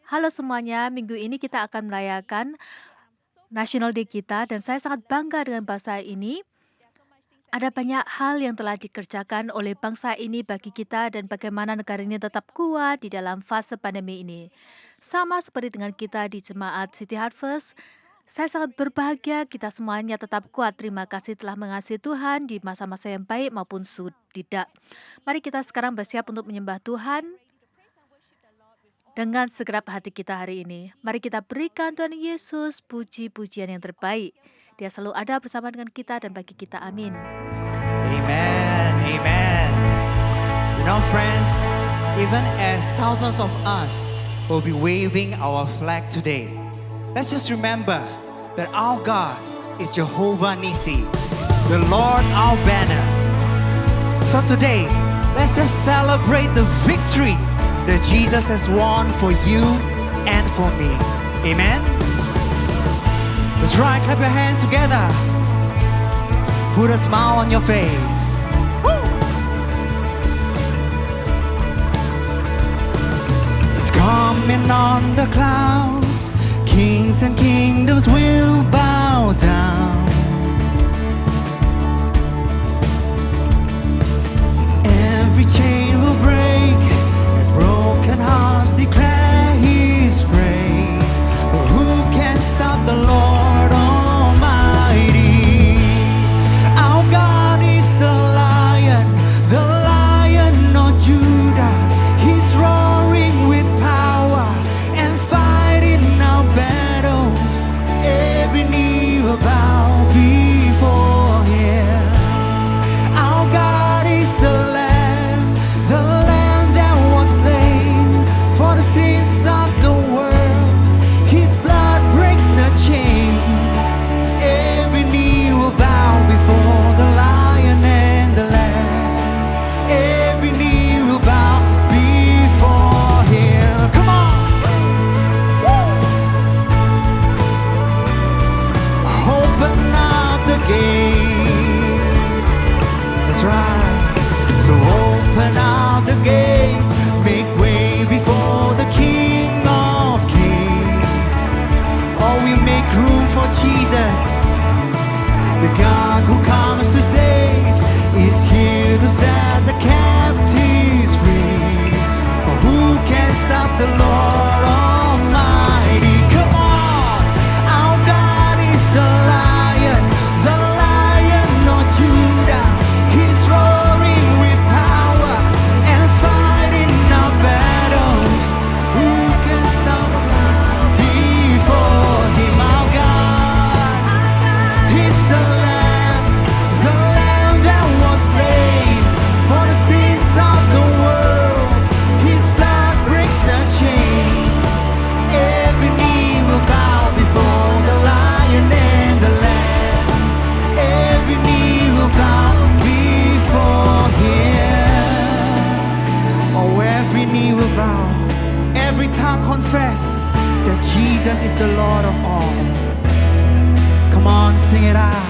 Halo semuanya, minggu ini kita akan merayakan National Day kita dan saya sangat bangga dengan bangsa ini. Ada banyak hal yang telah dikerjakan oleh bangsa ini bagi kita dan bagaimana negara ini tetap kuat di dalam fase pandemi ini. Sama seperti dengan kita di Jemaat City Harvest, saya sangat berbahagia kita semuanya tetap kuat. Terima kasih telah mengasihi Tuhan di masa-masa yang baik maupun tidak. Mari kita sekarang bersiap untuk menyembah Tuhan dengan segenap hati kita hari ini. Mari kita berikan Tuhan Yesus puji-pujian yang terbaik. Dia selalu ada bersama dengan kita dan bagi kita. Amin. Amen. Amen. You know, friends, even as thousands of us will be waving our flag today, let's just remember that our God is Jehovah Nissi, the Lord our banner. So today, let's just celebrate the victory that Jesus has won for you and for me. Amen. That's right. Clap your hands together. Put a smile on your face. Woo! He's coming on the clouds. Kings and kingdoms will bow down. Every chain will break as broken hearts declare His praise. Who can stop the Lord Almighty? Our God is the Lion of Judah. He's roaring with power and fighting our battles. Every knee will bow before Him. Our God is the Lamb that was slain for the sins of the world. His blood breaks the chains. Every knee will bow before the Lion and the Lamb. Every knee will bow before Him. Come on! Woo! Open up the gates. That's right. So open up the gates, make way before the King of Kings. Oh, we make room for Jesus. The God who comes to save is here to set the captives free. For who can stop the Lord Almighty? Come on! Our God is the Lion of Judah. He's roaring with power and fighting our battles. Who can stop before Him? Our God is the Lamb that was slain for the sins of the world. His blood breaks the chain. Every knee will bow before the Lion and the Lamb. Every knee will bow before Him. Oh, every knee will bow. Every tongue confess that Jesus is the Lord of all. Come on, sing it out.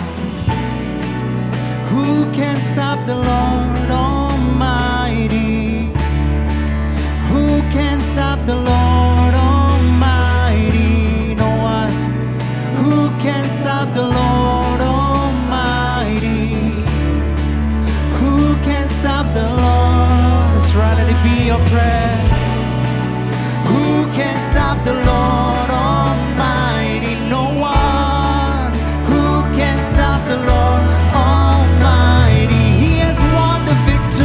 Who can stop the Lord Almighty? Who can stop the Lord Almighty? No one. Who can stop the Lord Almighty? Who can stop the Lord? Let's right, let it be your prayer. Who can stop the Lord Almighty? No one. Who can stop the Lord Almighty? He has won the victory.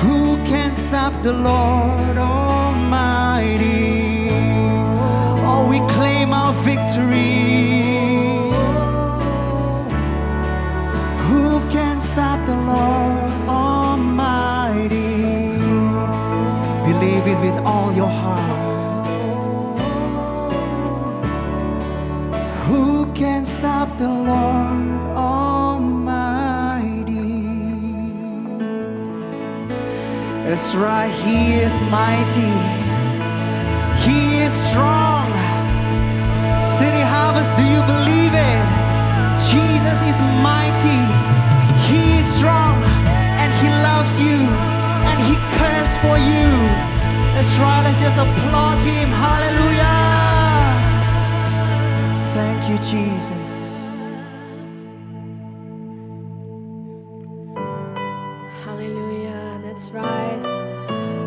Who can stop the Lord Almighty? Oh, we claim our victory. Who can stop the Lord Almighty? Believe it with all your heart. Who can stop the Lord Almighty? That's right, He is mighty. He is strong. City Harvest, do you believe it? Jesus is mighty. He is strong and He loves you and He cares for you. That's right, let's just applaud Him. Hallelujah. Thank you, Jesus. Hallelujah, that's right.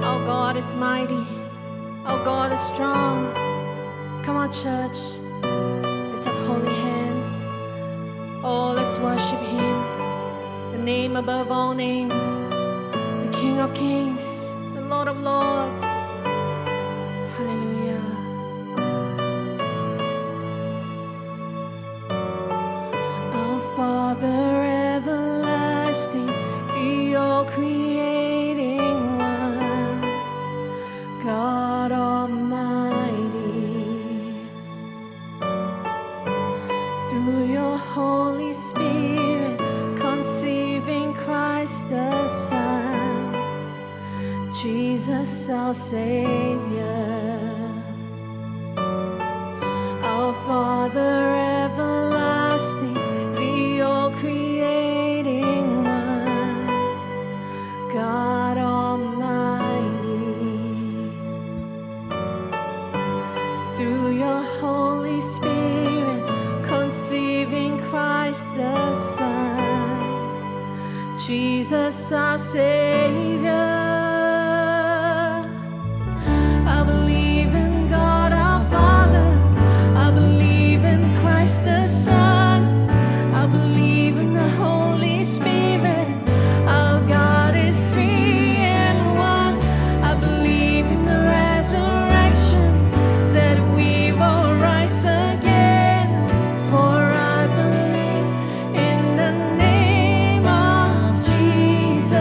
Our God is mighty. Our God is strong. Come on, church. Lift up holy hands. Oh, let's worship Him. The name above all names. The King of kings. The Lord of lords. Hallelujah. Our Father everlasting, the all-creating one, God Almighty, through your Holy Spirit, conceiving Christ the Son, Jesus our Savior. Our Father everlasting, the all-creating one, God Almighty, through your Holy Spirit, conceiving Christ the Son, Jesus our Savior. I believe in God our Father. I believe in Christ the Son. I believe in the Holy Spirit. Our God is three in one. I believe in the resurrection, that we will rise again. For I believe in the name of Jesus.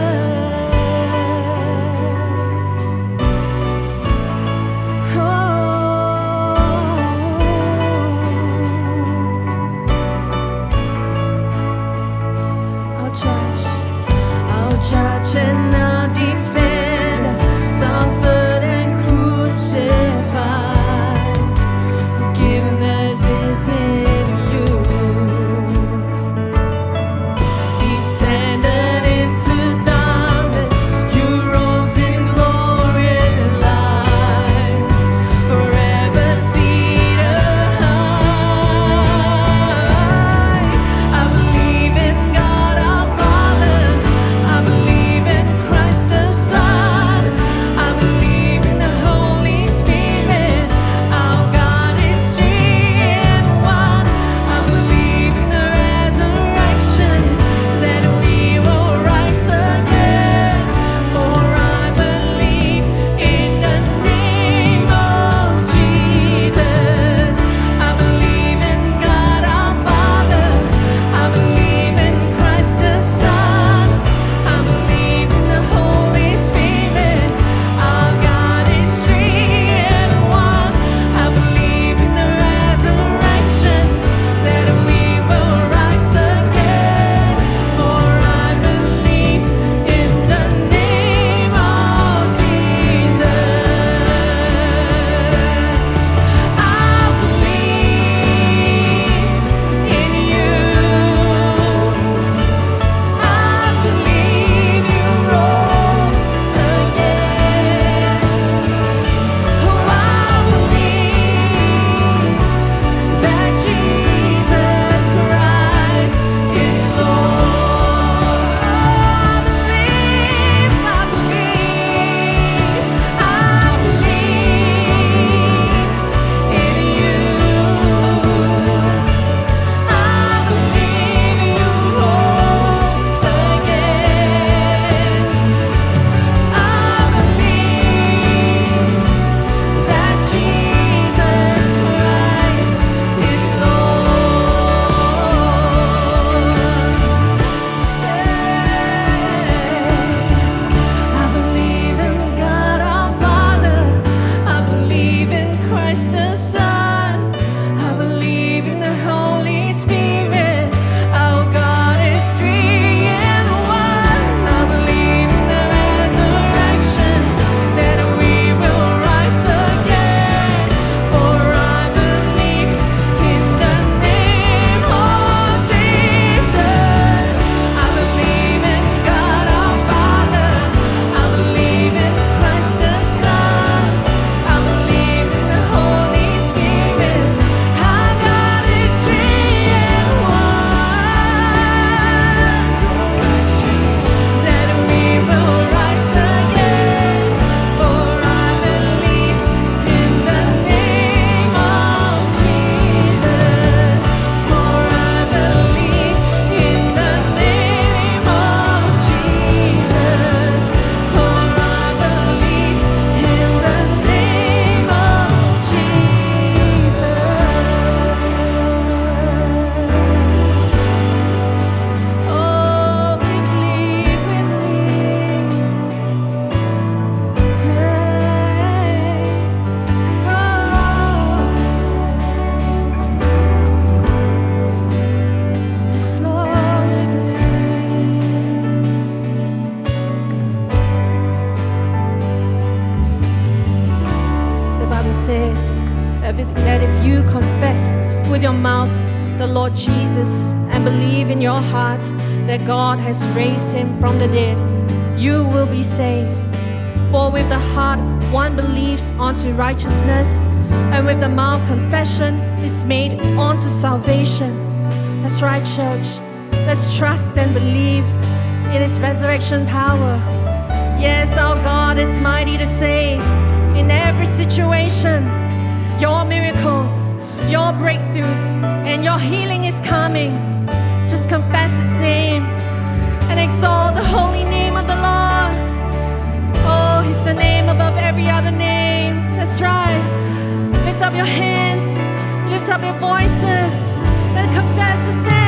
Oh, says that if you confess with your mouth the Lord Jesus and believe in your heart that God has raised him from the dead, you will be saved. For with the heart one believes unto righteousness, and with the mouth confession is made unto salvation. That's right, church. Let's trust and believe in his resurrection power. Yes, our God is mighty to save in every situation. Your miracles, your breakthroughs, and your healing is coming. Just confess his name and exalt the holy name of the Lord. Oh, he's the name above every other name. That's right. Lift up your hands, lift up your voices, and confess his name.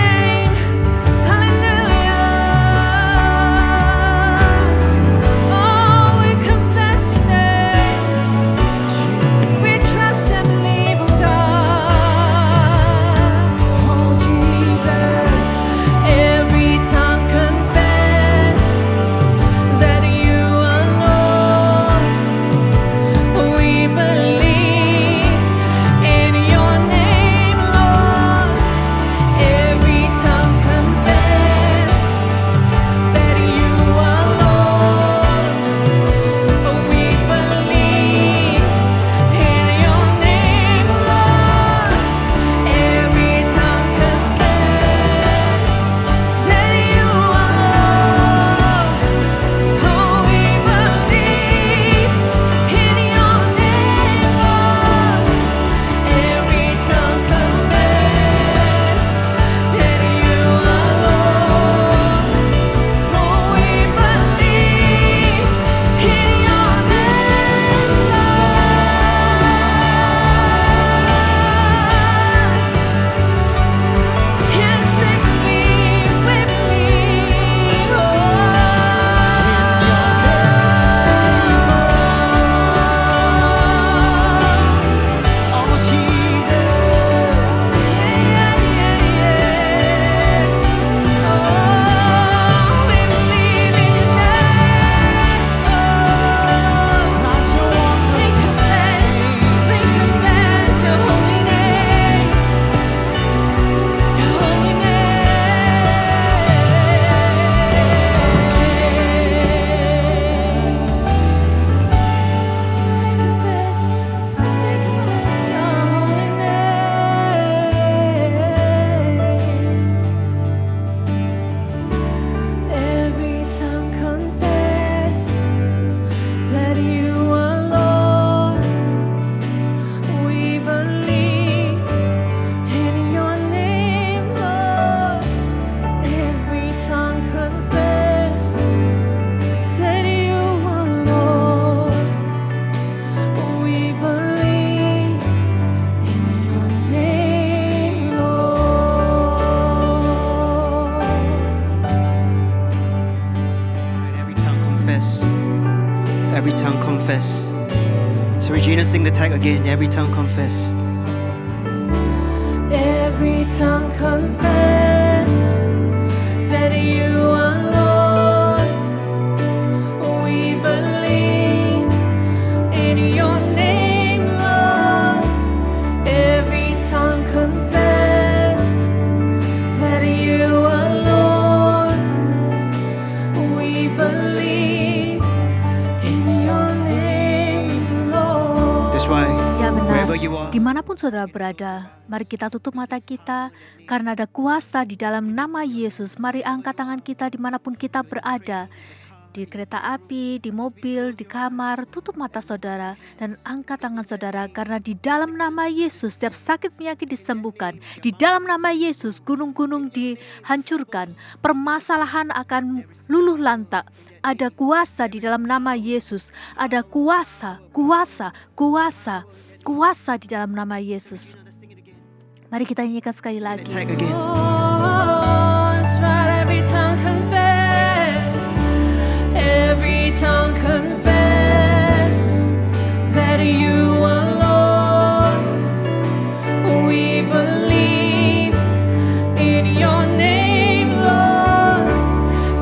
Every tongue confess. So Regina, sing the tag again. Every tongue confess. Every tongue confess that you are Lord. We believe in your name, Lord. Every tongue confess that you are Lord. We believe in your name, Lord. That's right. Ya benar. Wherever you are. Dimanapun saudara berada, mari kita tutup mata kita karena ada kuasa di dalam nama Yesus. Mari angkat tangan kita dimanapun kita berada. Di kereta api, di mobil, di kamar, tutup mata saudara dan angkat tangan saudara karena di dalam nama Yesus setiap sakit penyakit disembuhkan. Di dalam nama Yesus gunung-gunung dihancurkan, permasalahan akan luluh lantak. Ada kuasa di dalam nama Yesus. Ada kuasa di dalam nama Yesus. Mari kita nyanyikan sekali lagi. Tag again. Oh, that's right, every tongue confess, every tongue confess that you are Lord. We believe in your name, Lord.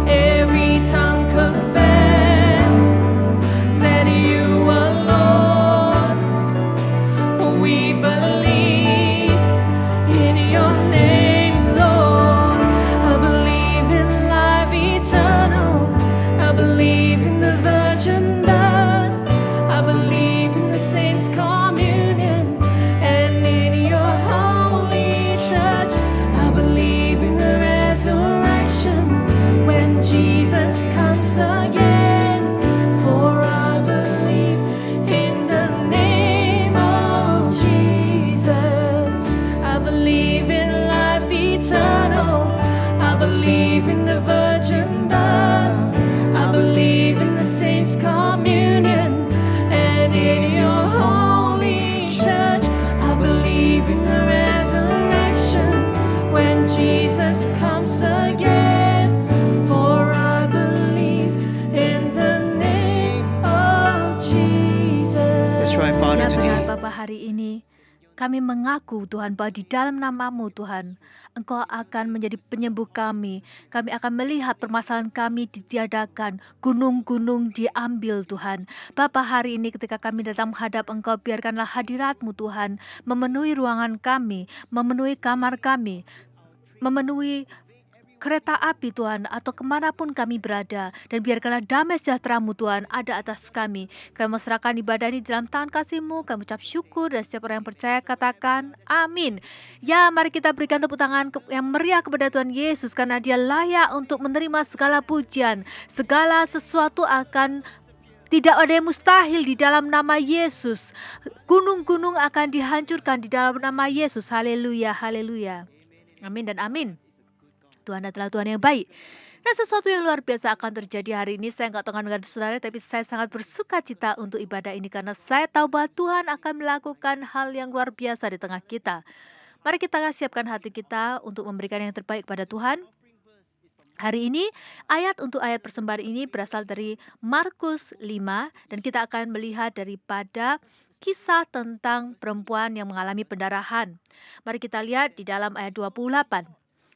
Every tongue confess that you are Lord. Bapa, hari ini kami mengaku Tuhan bahwa di dalam nama-Mu Tuhan, Engkau akan menjadi penyembuh kami. Kami akan melihat permasalahan kami ditiadakan, gunung-gunung diambil Tuhan. Bapa, hari ini ketika kami datang menghadap Engkau, biarkanlah hadirat-Mu Tuhan memenuhi ruangan kami, memenuhi kamar kami, memenuhi kereta api Tuhan, atau kemanapun kami berada. Dan biarkanlah damai sejahtera-Mu Tuhan ada atas kami. Kami serahkan ibadah ini dalam tangan kasih-Mu. Kami ucap syukur, dan setiap orang yang percaya katakan amin. Ya, mari kita berikan tepuk tangan yang meriah kepada Tuhan Yesus, karena Dia layak untuk menerima segala pujian. Segala sesuatu akan, tidak ada yang mustahil di dalam nama Yesus. Gunung-gunung akan dihancurkan di dalam nama Yesus. Haleluya, haleluya. Amin dan amin. Tuhan adalah Tuhan yang baik. Dan sesuatu yang luar biasa akan terjadi hari ini. Saya nggak tahu dengan saudara, tapi saya sangat bersuka cita untuk ibadah ini, karena saya tahu bahwa Tuhan akan melakukan hal yang luar biasa di tengah kita. Mari kita siapkan hati kita untuk memberikan yang terbaik kepada Tuhan. Hari ini untuk ayat persembahan ini berasal dari Markus 5, dan kita akan melihat daripada kisah tentang perempuan yang mengalami pendarahan. Mari kita lihat di dalam ayat 28.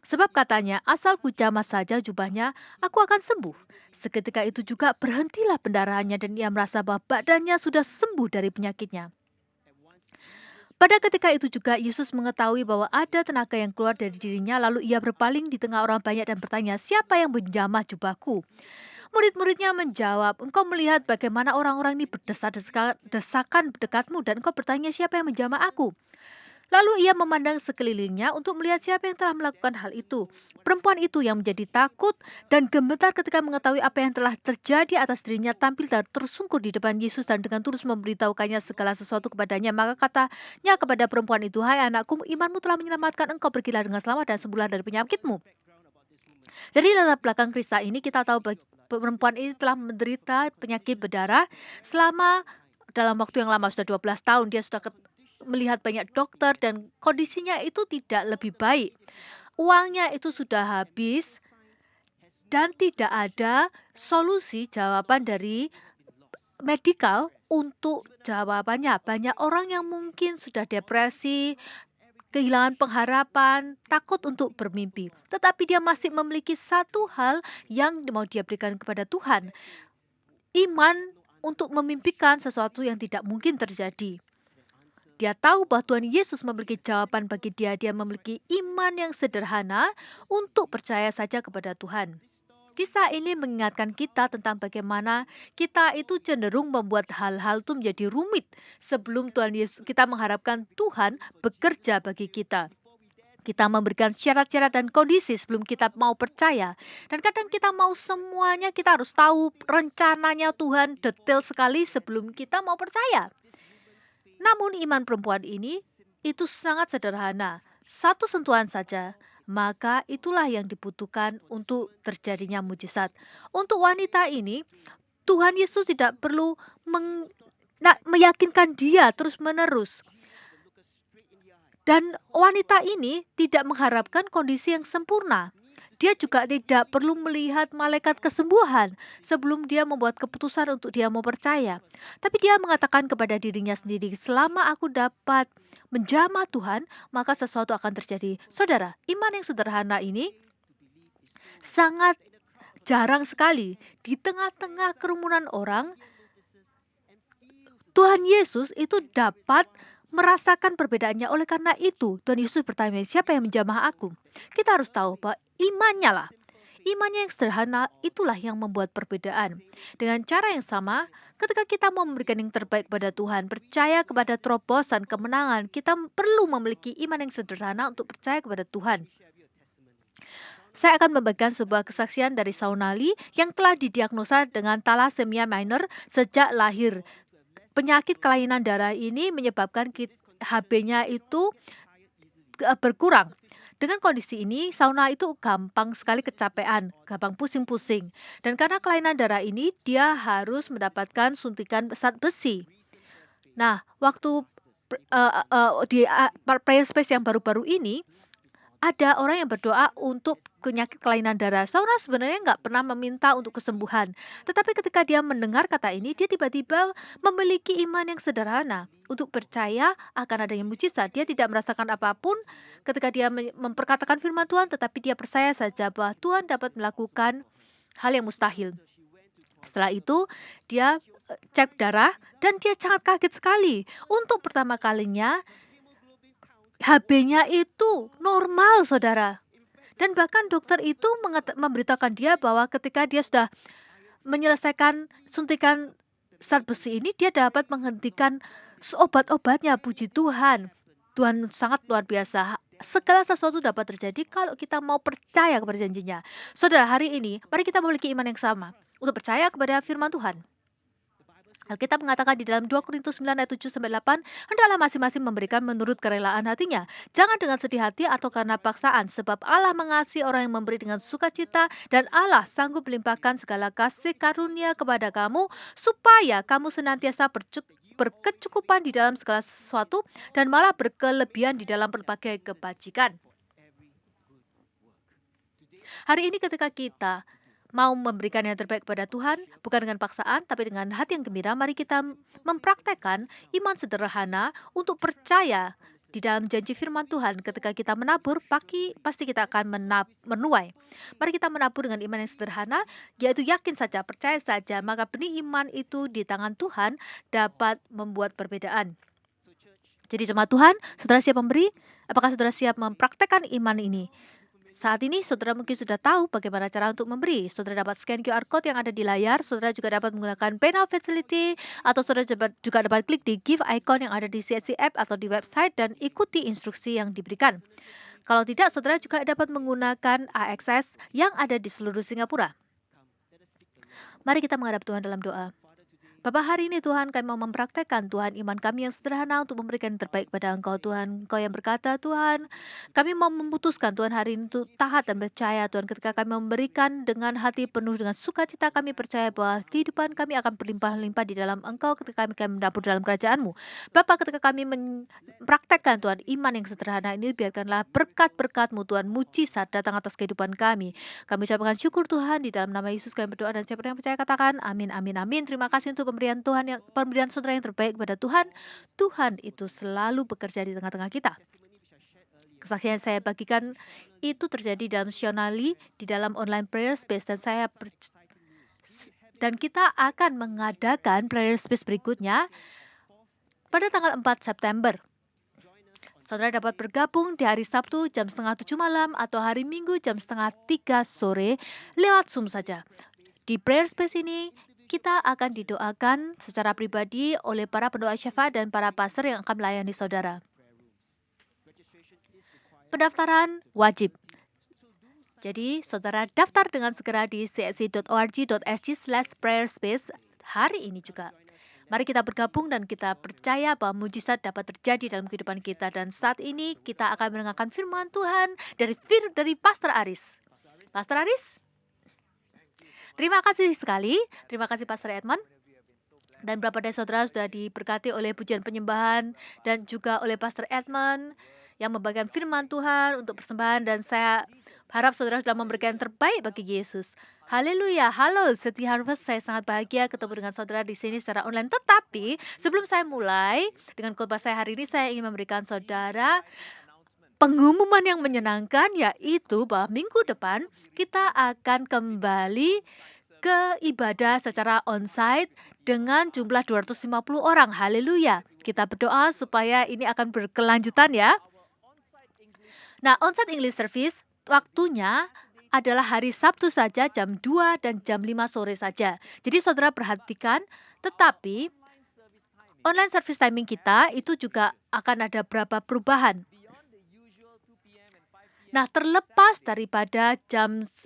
Sebab katanya, asalku jamah saja jubahnya, aku akan sembuh. Seketika itu juga berhentilah pendarahannya, dan ia merasa bahwa badannya sudah sembuh dari penyakitnya. Pada ketika itu juga Yesus mengetahui bahwa ada tenaga yang keluar dari dirinya, lalu ia berpaling di tengah orang banyak dan bertanya, siapa yang menjamah jubahku? Murid-muridnya menjawab, engkau melihat bagaimana orang-orang ini berdesakan dekatmu, dan engkau bertanya, siapa yang menjamah aku? Lalu ia memandang sekelilingnya untuk melihat siapa yang telah melakukan hal itu. Perempuan itu yang menjadi takut dan gemetar ketika mengetahui apa yang telah terjadi atas dirinya, tampil dan tersungkur di depan Yesus, dan dengan tulus memberitahukannya segala sesuatu kepadanya. Maka katanya kepada perempuan itu, hai anakku, imanmu telah menyelamatkan engkau, pergilah dengan selamat dan sembuhlah dari penyakitmu. Dari latar belakang kisah ini kita tahu bahwa perempuan ini telah menderita penyakit berdarah selama dalam waktu yang lama, sudah 12 tahun. Dia sudah melihat banyak dokter dan kondisinya itu tidak lebih baik. Uangnya itu sudah habis dan tidak ada solusi jawaban dari medikal untuk jawabannya. Banyak orang yang mungkin sudah depresi, kehilangan pengharapan, takut untuk bermimpi. Tetapi dia masih memiliki satu hal yang mau dia berikan kepada Tuhan. Iman untuk memimpikan sesuatu yang tidak mungkin terjadi. Dia tahu bahwa Tuhan Yesus memiliki jawaban bagi dia. Dia memiliki iman yang sederhana untuk percaya saja kepada Tuhan. Kisah ini mengingatkan kita tentang bagaimana kita itu cenderung membuat hal-hal itu menjadi rumit sebelum Tuhan Yesus, kita mengharapkan Tuhan bekerja bagi kita. Kita memberikan syarat-syarat dan kondisi sebelum kita mau percaya. Dan kadang kita mau semuanya, kita harus tahu rencananya Tuhan detail sekali sebelum kita mau percaya. Namun iman perempuan ini itu sangat sederhana. Satu sentuhan saja, maka itulah yang dibutuhkan untuk terjadinya mujizat. Untuk wanita ini, Tuhan Yesus tidak perlu meyakinkan dia terus-menerus. Dan wanita ini tidak mengharapkan kondisi yang sempurna. Dia juga tidak perlu melihat malaikat kesembuhan sebelum dia membuat keputusan untuk dia mau percaya. Tapi dia mengatakan kepada dirinya sendiri, selama aku dapat menjamah Tuhan, maka sesuatu akan terjadi. Saudara, iman yang sederhana ini sangat jarang sekali. Di tengah-tengah kerumunan orang, Tuhan Yesus itu dapat merasakan perbedaannya. Oleh karena itu, Tuhan Yesus bertanya, siapa yang menjamah aku? Kita harus tahu bahwa imannya lah. Imannya yang sederhana itulah yang membuat perbedaan. Dengan cara yang sama, ketika kita mau memberikan yang terbaik kepada Tuhan, percaya kepada terobosan, kemenangan, kita perlu memiliki iman yang sederhana untuk percaya kepada Tuhan. Saya akan membagikan sebuah kesaksian dari Saunali yang telah didiagnosa dengan thalassemia minor sejak lahir. Penyakit kelainan darah ini menyebabkan HB-nya itu berkurang. Dengan kondisi ini, Sauna itu gampang sekali kecapean, gampang pusing-pusing. Dan karena kelainan darah ini, dia harus mendapatkan suntikan zat besi. Nah, waktu di prayer space yang baru-baru ini, ada orang yang berdoa untuk penyakit kelainan darah. Saudara sebenarnya nggak pernah meminta untuk kesembuhan. Tetapi ketika dia mendengar kata ini, dia tiba-tiba memiliki iman yang sederhana. Untuk percaya akan adanya mujizat. Dia tidak merasakan apapun ketika dia memperkatakan firman Tuhan, tetapi dia percaya saja bahwa Tuhan dapat melakukan hal yang mustahil. Setelah itu, dia cek darah dan dia sangat kaget sekali. Untuk pertama kalinya, HB-nya itu normal, saudara. Dan bahkan dokter itu memberitakan dia bahwa ketika dia sudah menyelesaikan suntikan zat besi ini, dia dapat menghentikan obat-obatnya. Puji Tuhan. Tuhan sangat luar biasa. Segala sesuatu dapat terjadi kalau kita mau percaya kepada janjinya. Saudara, hari ini, mari kita memiliki iman yang sama. Untuk percaya kepada firman Tuhan. Alkitab mengatakan di dalam 2 Korintus 9 ayat 7-8, hendaklah masing-masing memberikan menurut kerelaan hatinya. Jangan dengan sedih hati atau karena paksaan, sebab Allah mengasihi orang yang memberi dengan sukacita, dan Allah sanggup melimpahkan segala kasih karunia kepada kamu, supaya kamu senantiasa berkecukupan di dalam segala sesuatu, dan malah berkelebihan di dalam berbagai kebajikan. Hari ini ketika kita mau memberikan yang terbaik kepada Tuhan, bukan dengan paksaan, tapi dengan hati yang gembira, mari kita mempraktekkan iman sederhana untuk percaya di dalam janji firman Tuhan. Ketika kita menabur, pasti kita akan menuai. Mari kita menabur dengan iman yang sederhana, yaitu yakin saja, percaya saja, maka benih iman itu di tangan Tuhan dapat membuat perbedaan. Jadi jemaat Tuhan, saudara siap memberi? Apakah saudara siap mempraktekkan iman ini? Saat ini saudara mungkin sudah tahu bagaimana cara untuk memberi. Saudara dapat scan QR code yang ada di layar. Saudara juga dapat menggunakan PayNow Facility, atau saudara juga dapat klik di give icon yang ada di CSC app atau di website dan ikuti instruksi yang diberikan. Kalau tidak, saudara juga dapat menggunakan AXS yang ada di seluruh Singapura. Mari kita menghadap Tuhan dalam doa. Bapa, hari ini Tuhan, kami mau mempraktekkan Tuhan iman kami yang sederhana untuk memberikan yang terbaik pada Engkau Tuhan. Engkau yang berkata Tuhan, kami mau memutuskan Tuhan hari ini untuk taat dan percaya Tuhan. Ketika kami memberikan dengan hati penuh dengan sukacita, kami percaya bahwa kehidupan kami akan berlimpah-limpah di dalam Engkau ketika kami mendapur dalam kerajaan-Mu. Bapa, ketika kami mempraktekkan Tuhan iman yang sederhana ini, biarkanlah berkat-berkat-Mu Tuhan, mujizat datang atas kehidupan kami. Kami ucapkan syukur Tuhan, di dalam nama Yesus kami berdoa, dan siapa yang percaya katakan amin, amin, amin. Terima kasih untuk pemberian saudara yang terbaik kepada Tuhan. Tuhan itu selalu bekerja di tengah-tengah kita. Kesaksian yang saya bagikan itu terjadi dalam Sionali, di dalam online prayer space, dan kita akan mengadakan prayer space berikutnya pada tanggal 4 September. Saudara dapat bergabung di hari Sabtu jam 6:30 malam atau hari Minggu jam 2:30 sore lewat Zoom saja. Di prayer space ini kita akan didoakan secara pribadi oleh para pendoa syafaat dan para pastor yang akan melayani saudara. Pendaftaran wajib. Jadi, saudara daftar dengan segera di csc.org.sg/prayerspace hari ini juga. Mari kita bergabung dan kita percaya bahwa mujizat dapat terjadi dalam kehidupan kita. Dan saat ini kita akan mendengarkan firman Tuhan dari Pastor Aris. Pastor Aris? Terima kasih sekali. Terima kasih Pastor Edmond. Dan beberapa dari saudara sudah diberkati oleh pujian penyembahan dan juga oleh Pastor Edmond yang membagikan firman Tuhan untuk persembahan, dan saya harap saudara sudah memberikan yang terbaik bagi Yesus. Haleluya. Halo City Harvest, saya sangat bahagia ketemu dengan saudara di sini secara online. Tetapi sebelum saya mulai dengan khotbah saya hari ini, saya ingin memberikan saudara pengumuman yang menyenangkan, yaitu bahwa minggu depan kita akan kembali ke ibadah secara onsite dengan jumlah 250 orang. Haleluya. Kita berdoa supaya ini akan berkelanjutan ya. Nah, onsite English service waktunya adalah hari Sabtu saja jam 2 dan jam 5 sore saja. Jadi saudara perhatikan, tetapi online service timing kita itu juga akan ada beberapa perubahan. Nah, terlepas daripada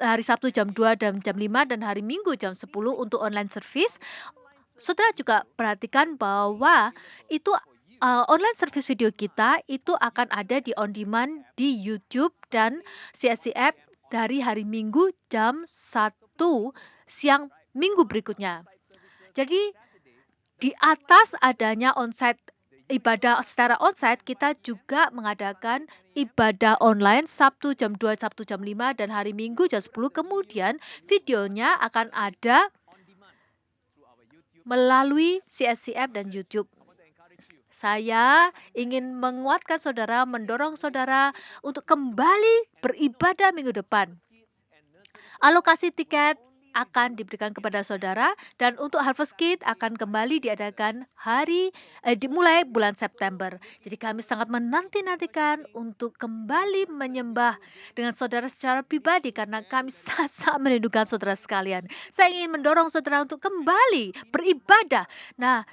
hari Sabtu jam 2 dan jam 5 dan hari Minggu jam 10 untuk online service, saudara juga perhatikan bahwa itu online service video kita itu akan ada di on demand di YouTube dan CSC app dari hari Minggu jam 1 siang minggu berikutnya. Jadi di atas adanya onsite ibadah secara onsite, kita juga mengadakan ibadah online Sabtu jam 2, Sabtu jam 5, dan hari Minggu jam 10. Kemudian videonya akan ada melalui CSCF dan YouTube. Saya ingin menguatkan saudara, mendorong saudara untuk kembali beribadah minggu depan. Alokasi tiket akan diberikan kepada saudara, dan untuk Harvest Kit akan kembali diadakan dimulai bulan September. Jadi kami sangat menanti-nantikan untuk kembali menyembah dengan saudara secara pribadi, karena kami sangat merindukan saudara sekalian. Saya ingin mendorong saudara untuk kembali beribadah. Nah,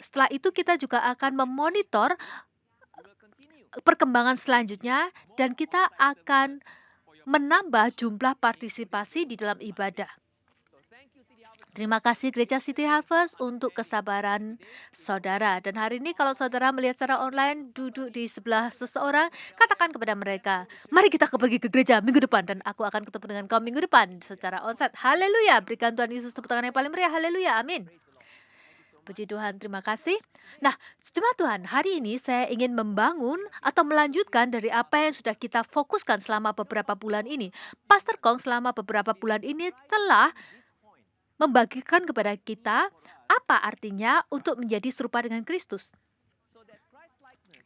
setelah itu kita juga akan memonitor perkembangan selanjutnya, dan kita akan menambah jumlah partisipasi di dalam ibadah. Terima kasih Gereja City Harvest untuk kesabaran saudara. Dan hari ini kalau saudara melihat secara online duduk di sebelah seseorang, katakan kepada mereka, mari kita pergi ke gereja minggu depan, dan aku akan ketemu dengan kau minggu depan secara onsite. Haleluya, berikan Tuhan Yesus tepuk tangan yang paling meriah. Haleluya, amin. Puji Tuhan, terima kasih. Nah, jemaat Tuhan, hari ini saya ingin membangun atau melanjutkan dari apa yang sudah kita fokuskan selama beberapa bulan ini. Pastor Kong selama beberapa bulan ini telah membagikan kepada kita apa artinya untuk menjadi serupa dengan Kristus.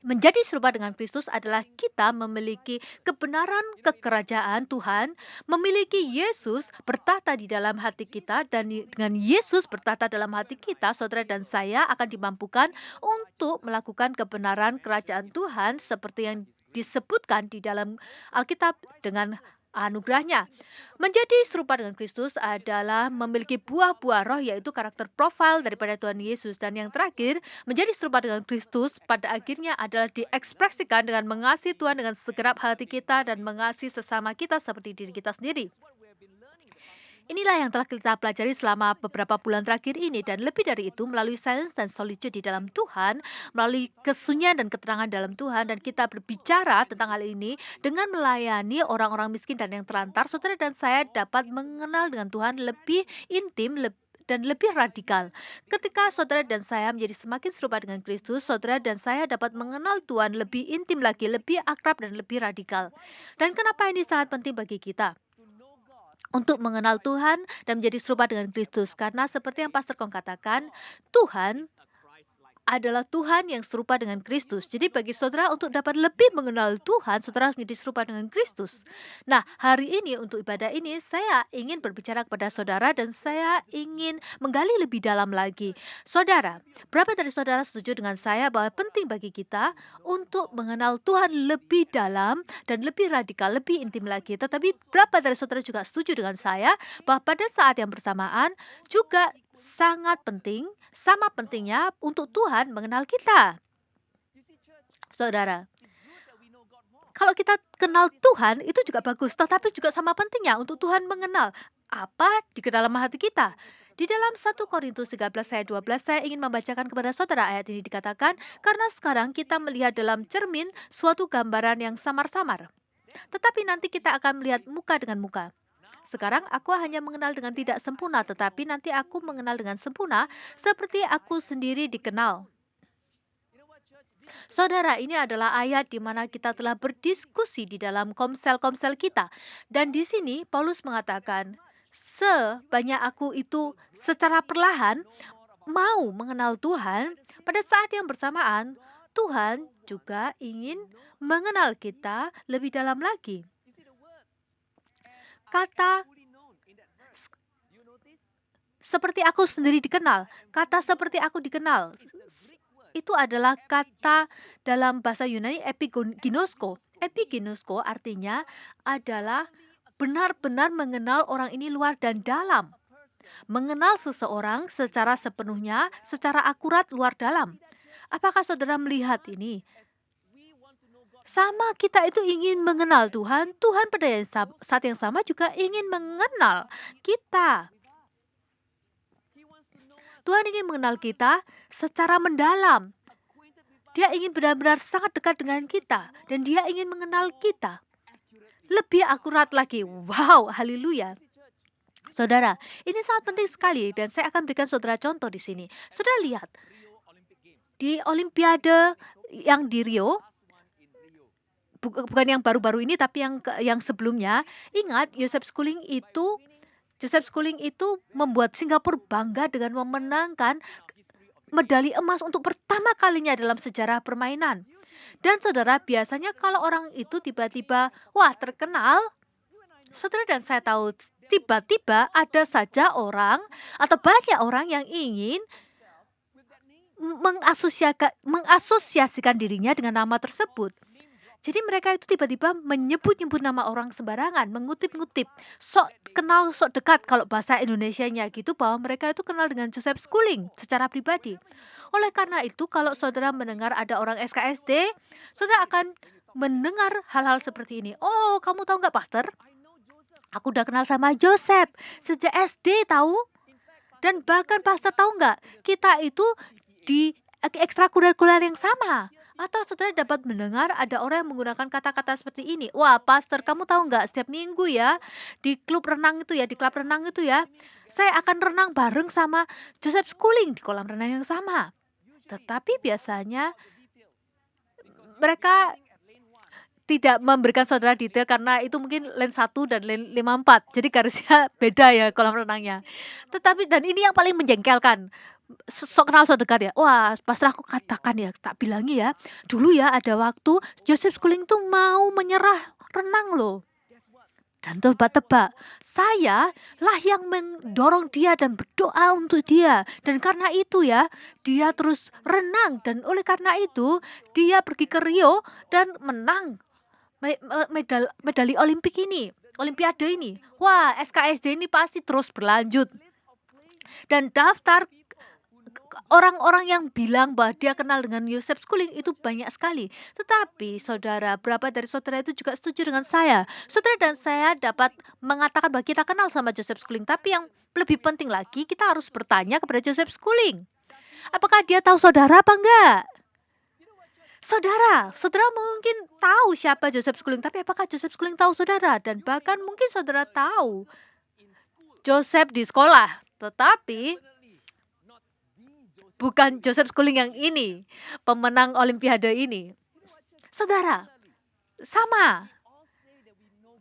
Menjadi serupa dengan Kristus adalah kita memiliki kebenaran kekerajaan Tuhan, memiliki Yesus bertata di dalam hati kita, dan dengan Yesus bertata dalam hati kita, saudara dan saya akan dimampukan untuk melakukan kebenaran kerajaan Tuhan seperti yang disebutkan di dalam Alkitab dengan anugerahnya. Menjadi serupa dengan Kristus adalah memiliki buah-buah roh, yaitu karakter profil daripada Tuhan Yesus. Dan yang terakhir, menjadi serupa dengan Kristus pada akhirnya adalah diekspresikan dengan mengasihi Tuhan dengan segenap hati kita dan mengasihi sesama kita seperti diri kita sendiri. Inilah yang telah kita pelajari selama beberapa bulan terakhir ini, dan lebih dari itu melalui silence dan solitude di dalam Tuhan, melalui kesunyian dan keterangan dalam Tuhan, dan kita berbicara tentang hal ini dengan melayani orang-orang miskin dan yang terlantar. Saudara dan saya dapat mengenal dengan Tuhan lebih intim, dan lebih radikal. Ketika saudara dan saya menjadi semakin serupa dengan Kristus, saudara dan saya dapat mengenal Tuhan lebih intim lagi, lebih akrab dan lebih radikal. Dan kenapa ini sangat penting bagi kita? Untuk mengenal Tuhan dan menjadi serupa dengan Kristus. Karena seperti yang Pastor Kong katakan, Tuhan adalah Tuhan yang serupa dengan Kristus. Jadi bagi saudara untuk dapat lebih mengenal Tuhan, saudara harus menjadi serupa dengan Kristus. Nah, hari ini untuk ibadah ini saya ingin berbicara kepada saudara, dan saya ingin menggali lebih dalam lagi. Saudara, berapa dari saudara setuju dengan saya bahwa penting bagi kita untuk mengenal Tuhan lebih dalam dan lebih radikal, lebih intim lagi? Tetapi berapa dari saudara juga setuju dengan saya bahwa pada saat yang bersamaan juga sangat penting, sama pentingnya untuk Tuhan mengenal kita. Saudara, kalau kita kenal Tuhan itu juga bagus, tetapi juga sama pentingnya untuk Tuhan mengenal apa di dalam hati kita. Di dalam 1 Korintus 13 ayat 12, saya ingin membacakan kepada saudara ayat ini dikatakan, karena sekarang kita melihat dalam cermin suatu gambaran yang samar-samar, tetapi nanti kita akan melihat muka dengan muka. Sekarang aku hanya mengenal dengan tidak sempurna, tetapi nanti aku mengenal dengan sempurna seperti aku sendiri dikenal. Saudara, ini adalah ayat di mana kita telah berdiskusi di dalam komsel-komsel kita. Dan di sini Paulus mengatakan, sebanyak aku itu secara perlahan mau mengenal Tuhan, pada saat yang bersamaan Tuhan juga ingin mengenal kita lebih dalam lagi. Kata seperti aku sendiri dikenal, kata seperti aku dikenal, itu adalah kata dalam bahasa Yunani epiginosko. Epiginosko artinya adalah benar-benar mengenal orang ini luar dan dalam. Mengenal seseorang secara sepenuhnya, secara akurat luar dalam. Apakah saudara melihat ini? Sama kita itu ingin mengenal Tuhan, Tuhan pada saat yang sama juga ingin mengenal kita. Tuhan ingin mengenal kita secara mendalam. Dia ingin benar-benar sangat dekat dengan kita, dan dia ingin mengenal kita lebih akurat lagi. Wow, haleluya. Saudara, ini sangat penting sekali, dan saya akan berikan saudara contoh di sini. Saudara lihat, Di Olimpiade yang di Rio, bukan yang baru-baru ini tapi yang sebelumnya, ingat Joseph Schooling itu membuat Singapura bangga dengan memenangkan medali emas untuk pertama kalinya dalam sejarah permainan. Dan saudara, biasanya kalau orang itu tiba-tiba, wah terkenal, saudara dan saya tahu tiba-tiba ada saja orang atau banyak orang yang ingin mengasosiasikan dirinya dengan nama tersebut. Jadi mereka itu tiba-tiba menyebut-nyebut nama orang sembarangan, mengutip-ngutip, sok kenal, sok dekat kalau bahasa Indonesianya gitu, bahwa mereka itu kenal dengan Joseph Schooling secara pribadi. Oleh karena itu, kalau saudara mendengar ada orang SKSD, saudara akan mendengar hal-hal seperti ini. Oh, kamu tahu nggak, Pastor? Aku udah kenal sama Joseph sejak SD, tahu? Dan bahkan Pastor tahu nggak, kita itu di ekstrakurikuler yang sama. Atau saudara dapat mendengar ada orang yang menggunakan kata-kata seperti ini. Wah, Pastor, kamu tahu nggak, setiap minggu ya, di klub renang itu ya, saya akan renang bareng sama Joseph Schooling di kolam renang yang sama. Tetapi biasanya mereka tidak memberikan saudara detail karena itu mungkin lane 1 dan lane 54. Jadi garisnya beda ya kolam renangnya. Tetapi dan ini yang paling menjengkelkan. Sok kenal sok dekat ya. Wah, pastor aku katakan ya, tak bilangi ya. Dulu ya ada waktu Joseph Schooling tuh mau menyerah renang loh. Dan tebak-tebak, saya lah yang mendorong dia dan berdoa untuk dia. Dan karena itu ya, dia terus renang. Dan oleh karena itu, dia pergi ke Rio dan menang medali Olimpiade ini. Wah, SKSD ini pasti terus berlanjut. Dan daftar orang-orang yang bilang bahwa dia kenal dengan Joseph Schooling itu banyak sekali. Tetapi saudara, berapa dari saudara itu juga setuju dengan saya? Saudara dan saya dapat mengatakan bahwa kita kenal sama Joseph Schooling. Tapi yang lebih penting lagi, kita harus bertanya kepada Joseph Schooling. Apakah dia tahu saudara apa enggak? Saudara mungkin tahu siapa Joseph Schooling, tapi apakah Joseph Schooling tahu saudara? Dan bahkan mungkin saudara tahu Joseph di sekolah, tetapi bukan Joseph Schooling yang ini, pemenang Olimpiade ini. Saudara, sama,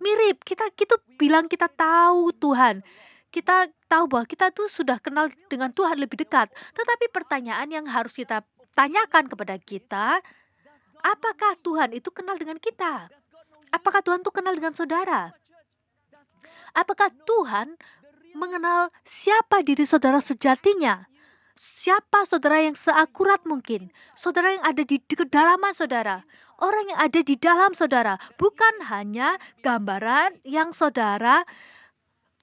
mirip. Kita bilang kita tahu Tuhan. Kita tahu bahwa kita tuh sudah kenal dengan Tuhan lebih dekat. Tetapi pertanyaan yang harus kita tanyakan kepada kita, apakah Tuhan itu kenal dengan kita? Apakah Tuhan itu kenal dengan saudara? Apakah Tuhan mengenal siapa diri saudara sejatinya? Siapa saudara yang seakurat mungkin? Saudara yang ada di kedalaman saudara. Orang yang ada di dalam saudara. Bukan hanya gambaran yang saudara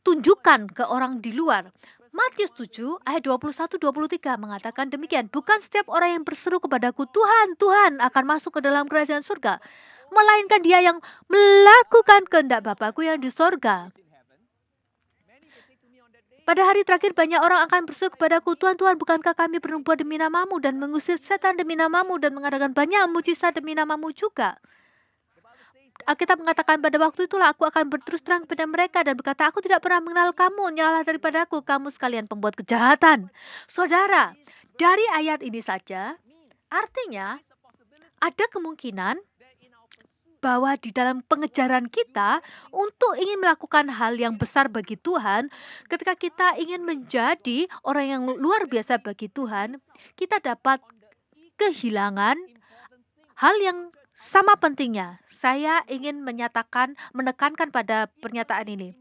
tunjukkan ke orang di luar. Matius 7 ayat 21-23 mengatakan demikian. Bukan setiap orang yang berseru kepadaku, Tuhan, Tuhan, akan masuk ke dalam kerajaan surga. Melainkan dia yang melakukan kehendak Bapakku yang di sorga. Pada hari terakhir banyak orang akan berseru kepadaku, Tuhan, Tuhan, bukankah kami bernubuat demi namamu dan mengusir setan demi namamu dan mengadakan banyak mujizat demi namamu juga? Alkitab mengatakan pada waktu itulah aku akan berterus terang kepada mereka dan berkata, aku tidak pernah mengenal kamu, nyala daripadaku, kamu sekalian pembuat kejahatan. Saudara, dari ayat ini saja, artinya ada kemungkinan bahwa di dalam pengejaran kita untuk ingin melakukan hal yang besar bagi Tuhan, ketika kita ingin menjadi orang yang luar biasa bagi Tuhan, kita dapat kehilangan hal yang sama pentingnya. Saya ingin menekankan pada pernyataan ini.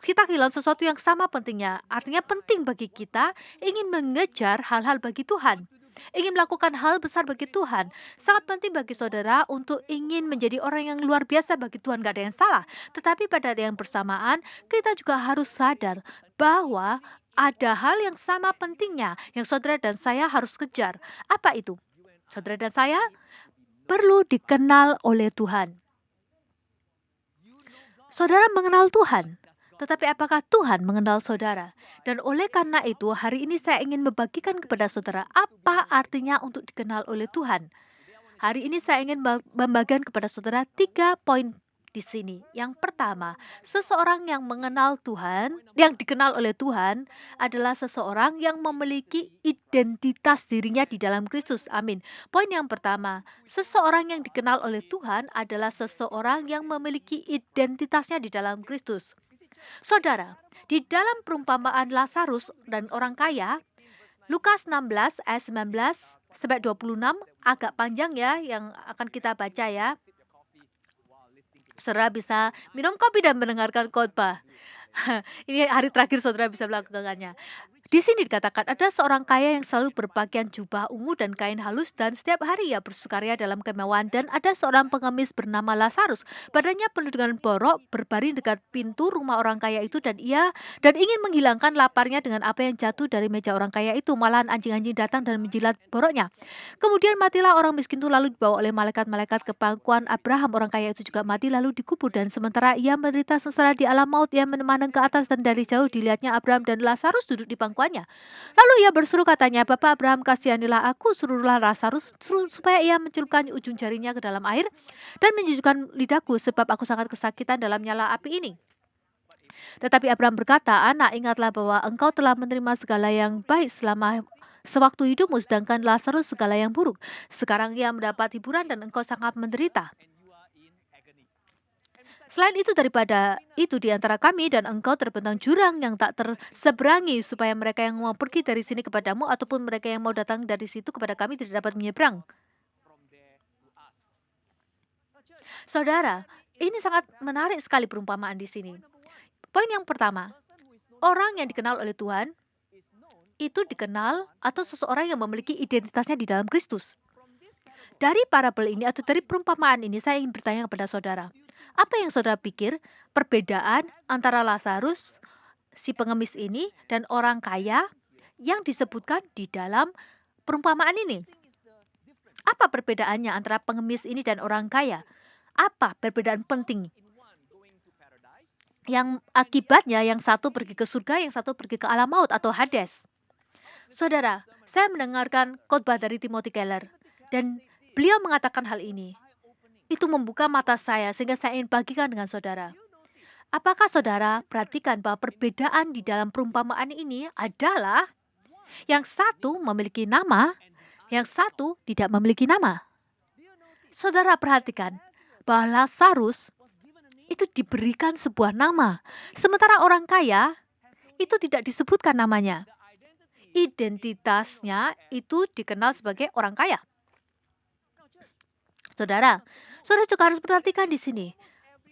Kita kehilangan sesuatu yang sama pentingnya. Artinya penting bagi kita ingin mengejar hal-hal bagi Tuhan. Ingin melakukan hal besar bagi Tuhan. Sangat penting bagi saudara untuk ingin menjadi orang yang luar biasa bagi Tuhan. Gak ada yang salah. Tetapi pada yang bersamaan, kita juga harus sadar bahwa ada hal yang sama pentingnya yang saudara dan saya harus kejar. Apa itu? Saudara dan saya perlu dikenal oleh Tuhan. Saudara mengenal Tuhan, tetapi apakah Tuhan mengenal saudara? Dan oleh karena itu, hari ini saya ingin membagikan kepada saudara apa artinya untuk dikenal oleh Tuhan. Hari ini saya ingin membagikan kepada saudara 3 poin di sini. Yang pertama, seseorang yang mengenal Tuhan, yang dikenal oleh Tuhan adalah seseorang yang memiliki identitas dirinya di dalam Kristus. Amin. Poin yang pertama, seseorang yang dikenal oleh Tuhan adalah seseorang yang memiliki identitasnya di dalam Kristus. Saudara, di dalam perumpamaan Lazarus dan orang kaya, Lukas 16 ayat 19 sampai 26, agak panjang ya yang akan kita baca ya. Saudara bisa minum kopi dan mendengarkan khotbah. Ini hari terakhir saudara bisa melakukannya. Di sini dikatakan ada seorang kaya yang selalu berpakaian jubah ungu dan kain halus dan setiap hari ia bersukaria dalam kemewahan, dan ada seorang pengemis bernama Lazarus. Badannya penuh dengan borok, berbaring dekat pintu rumah orang kaya itu, dan ingin menghilangkan laparnya dengan apa yang jatuh dari meja orang kaya itu. Malahan anjing-anjing datang dan menjilat boroknya. Kemudian matilah orang miskin itu, lalu dibawa oleh malaikat-malaikat ke pangkuan Abraham. Orang kaya itu juga mati lalu dikubur, dan sementara ia menderita sengsara di alam maut, ia memandang ke atas dan dari jauh dilihatnya Abraham dan Lazarus duduk di pangkuannya. Lalu ia berseru, katanya, Bapak Abraham, kasihanilah aku, suruhlah Lazarus supaya ia mencelupkan ujung jarinya ke dalam air dan menjujukkan lidahku, sebab aku sangat kesakitan dalam nyala api ini. Tetapi Abraham berkata, Anak, ingatlah bahwa engkau telah menerima segala yang baik sewaktu hidupmu, sedangkan Lazarus segala yang buruk. Sekarang ia mendapat hiburan dan engkau sangat menderita. Selain itu, daripada itu di antara kami dan engkau terbentang jurang yang tak terseberangi, supaya mereka yang mau pergi dari sini kepadamu ataupun mereka yang mau datang dari situ kepada kami tidak dapat menyeberang. Saudara, ini sangat menarik sekali perumpamaan di sini. Poin yang pertama, orang yang dikenal oleh Tuhan itu dikenal atau seseorang yang memiliki identitasnya di dalam Kristus. Dari parabel ini atau dari perumpamaan ini, saya ingin bertanya kepada saudara, apa yang saudara pikir perbedaan antara Lazarus, si pengemis ini, dan orang kaya yang disebutkan di dalam perumpamaan ini? Apa perbedaannya antara pengemis ini dan orang kaya? Apa perbedaan penting? Yang akibatnya yang satu pergi ke surga, yang satu pergi ke alam maut atau Hades. Saudara, saya mendengarkan khotbah dari Timothy Keller dan beliau mengatakan hal ini. Itu membuka mata saya sehingga saya ingin bagikan dengan saudara. Apakah saudara perhatikan bahwa perbedaan di dalam perumpamaan ini adalah yang satu memiliki nama, yang satu tidak memiliki nama. Saudara perhatikan bahwa Lazarus itu diberikan sebuah nama, sementara orang kaya itu tidak disebutkan namanya. Identitasnya itu dikenal sebagai orang kaya. Saudara juga harus perhatikan di sini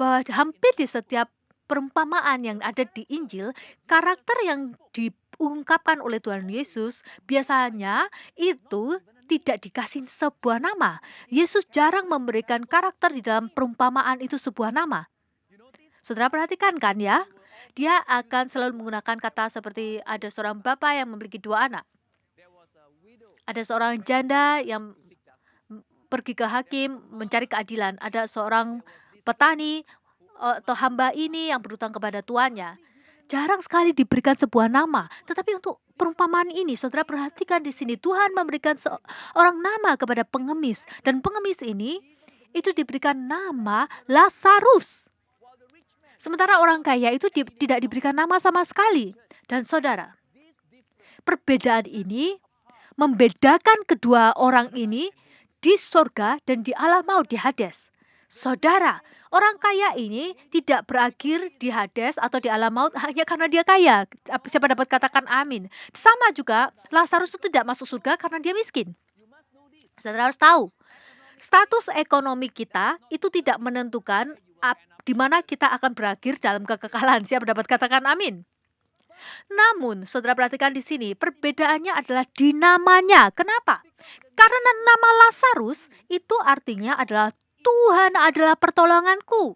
bahwa hampir di setiap perumpamaan yang ada di Injil, karakter yang diungkapkan oleh Tuhan Yesus biasanya itu tidak dikasih sebuah nama. Yesus jarang memberikan karakter di dalam perumpamaan itu sebuah nama. Saudara perhatikan kan ya? Dia akan selalu menggunakan kata seperti ada seorang bapak yang memiliki 2 anak. Ada seorang janda yang pergi ke hakim mencari keadilan. Ada seorang petani atau hamba ini yang berhutang kepada tuannya. Jarang sekali diberikan sebuah nama. Tetapi untuk perumpamaan ini, saudara perhatikan di sini Tuhan memberikan seorang nama kepada pengemis, dan pengemis ini itu diberikan nama Lazarus. Sementara orang kaya itu tidak diberikan nama sama sekali. Dan saudara, perbedaan ini membedakan kedua orang ini di surga dan di alam maut, di Hades. Saudara, orang kaya ini tidak berakhir di Hades atau di alam maut hanya karena dia kaya. Siapa dapat katakan amin? Sama juga, Lazarus itu tidak masuk surga karena dia miskin. Saudara harus tahu, status ekonomi kita itu tidak menentukan di mana kita akan berakhir dalam kekekalan. Siapa dapat katakan amin? Namun, saudara perhatikan di sini, perbedaannya adalah di namanya. Kenapa? Karena nama Lazarus itu artinya adalah Tuhan adalah pertolonganku.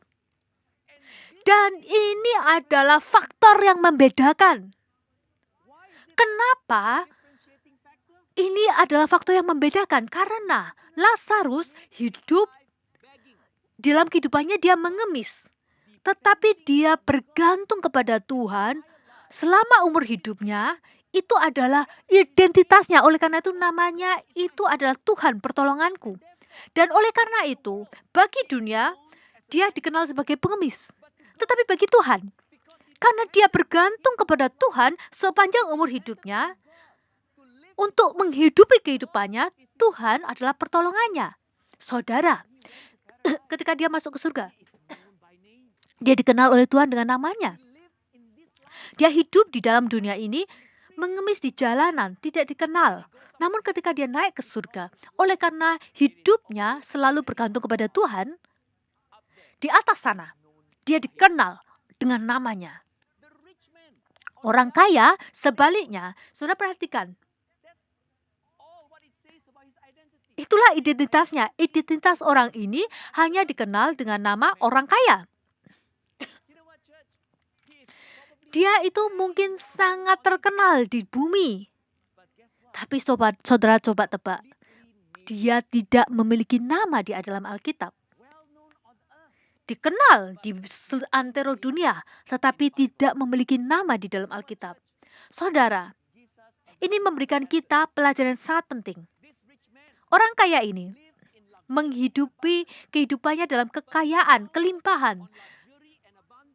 Dan ini adalah faktor yang membedakan. Kenapa? Ini adalah faktor yang membedakan karena Lazarus hidup dalam kehidupannya dia mengemis. Tetapi dia bergantung kepada Tuhan selama umur hidupnya. Itu adalah identitasnya. Oleh karena itu namanya itu adalah Tuhan pertolonganku. Dan oleh karena itu bagi dunia dia dikenal sebagai pengemis. Tetapi bagi Tuhan, karena dia bergantung kepada Tuhan sepanjang umur hidupnya, untuk menghidupi kehidupannya, Tuhan adalah pertolongannya. Saudara, ketika dia masuk ke surga, dia dikenal oleh Tuhan dengan namanya. Dia hidup di dalam dunia ini, mengemis di jalanan, tidak dikenal. Namun ketika dia naik ke surga, oleh karena hidupnya selalu bergantung kepada Tuhan, di atas sana, dia dikenal dengan namanya. Orang kaya, sebaliknya, saudara perhatikan, itulah identitasnya. Identitas orang ini hanya dikenal dengan nama orang kaya. Dia itu mungkin sangat terkenal di bumi. Tapi saudara coba tebak, dia tidak memiliki nama di dalam Alkitab. Dikenal di seantero dunia, tetapi tidak memiliki nama di dalam Alkitab. Saudara, ini memberikan kita pelajaran sangat penting. Orang kaya ini menghidupi kehidupannya dalam kekayaan, kelimpahan.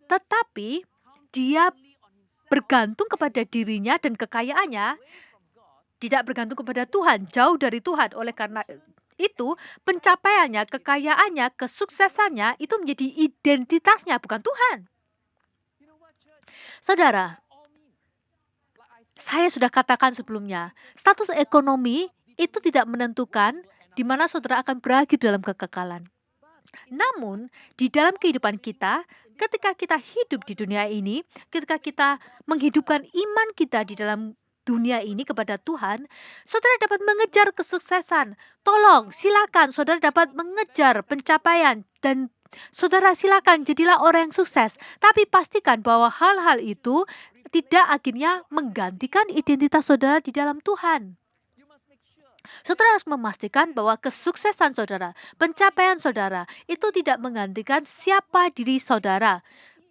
Tetapi dia bergantung kepada dirinya dan kekayaannya, tidak bergantung kepada Tuhan, jauh dari Tuhan. Oleh karena itu, pencapaiannya, kekayaannya, kesuksesannya itu menjadi identitasnya, bukan Tuhan. Saudara, saya sudah katakan sebelumnya, status ekonomi itu tidak menentukan di mana saudara akan berakhir dalam kekekalan. Namun, di dalam kehidupan kita, ketika kita hidup di dunia ini, ketika kita menghidupkan iman kita di dalam dunia ini kepada Tuhan, saudara dapat mengejar kesuksesan. Tolong, silakan saudara dapat mengejar pencapaian dan saudara silakan jadilah orang yang sukses. Tapi pastikan bahwa hal-hal itu tidak akhirnya menggantikan identitas saudara di dalam Tuhan. Saudara harus memastikan bahwa kesuksesan saudara, pencapaian saudara itu tidak menggantikan siapa diri saudara,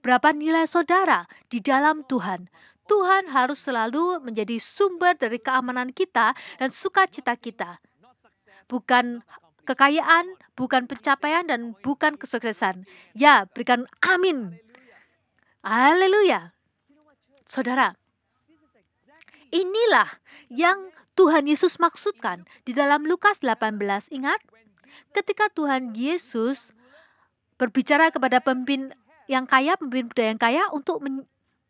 berapa nilai saudara di dalam Tuhan. Tuhan harus selalu menjadi sumber dari keamanan kita dan sukacita kita. Bukan kekayaan, bukan pencapaian, dan bukan kesuksesan. Ya, berikan amin. Haleluya. Saudara, inilah yang Tuhan Yesus maksudkan di dalam Lukas 18. Ingat, ketika Tuhan Yesus berbicara kepada pemimpin yang kaya, pemimpin budaya yang kaya untuk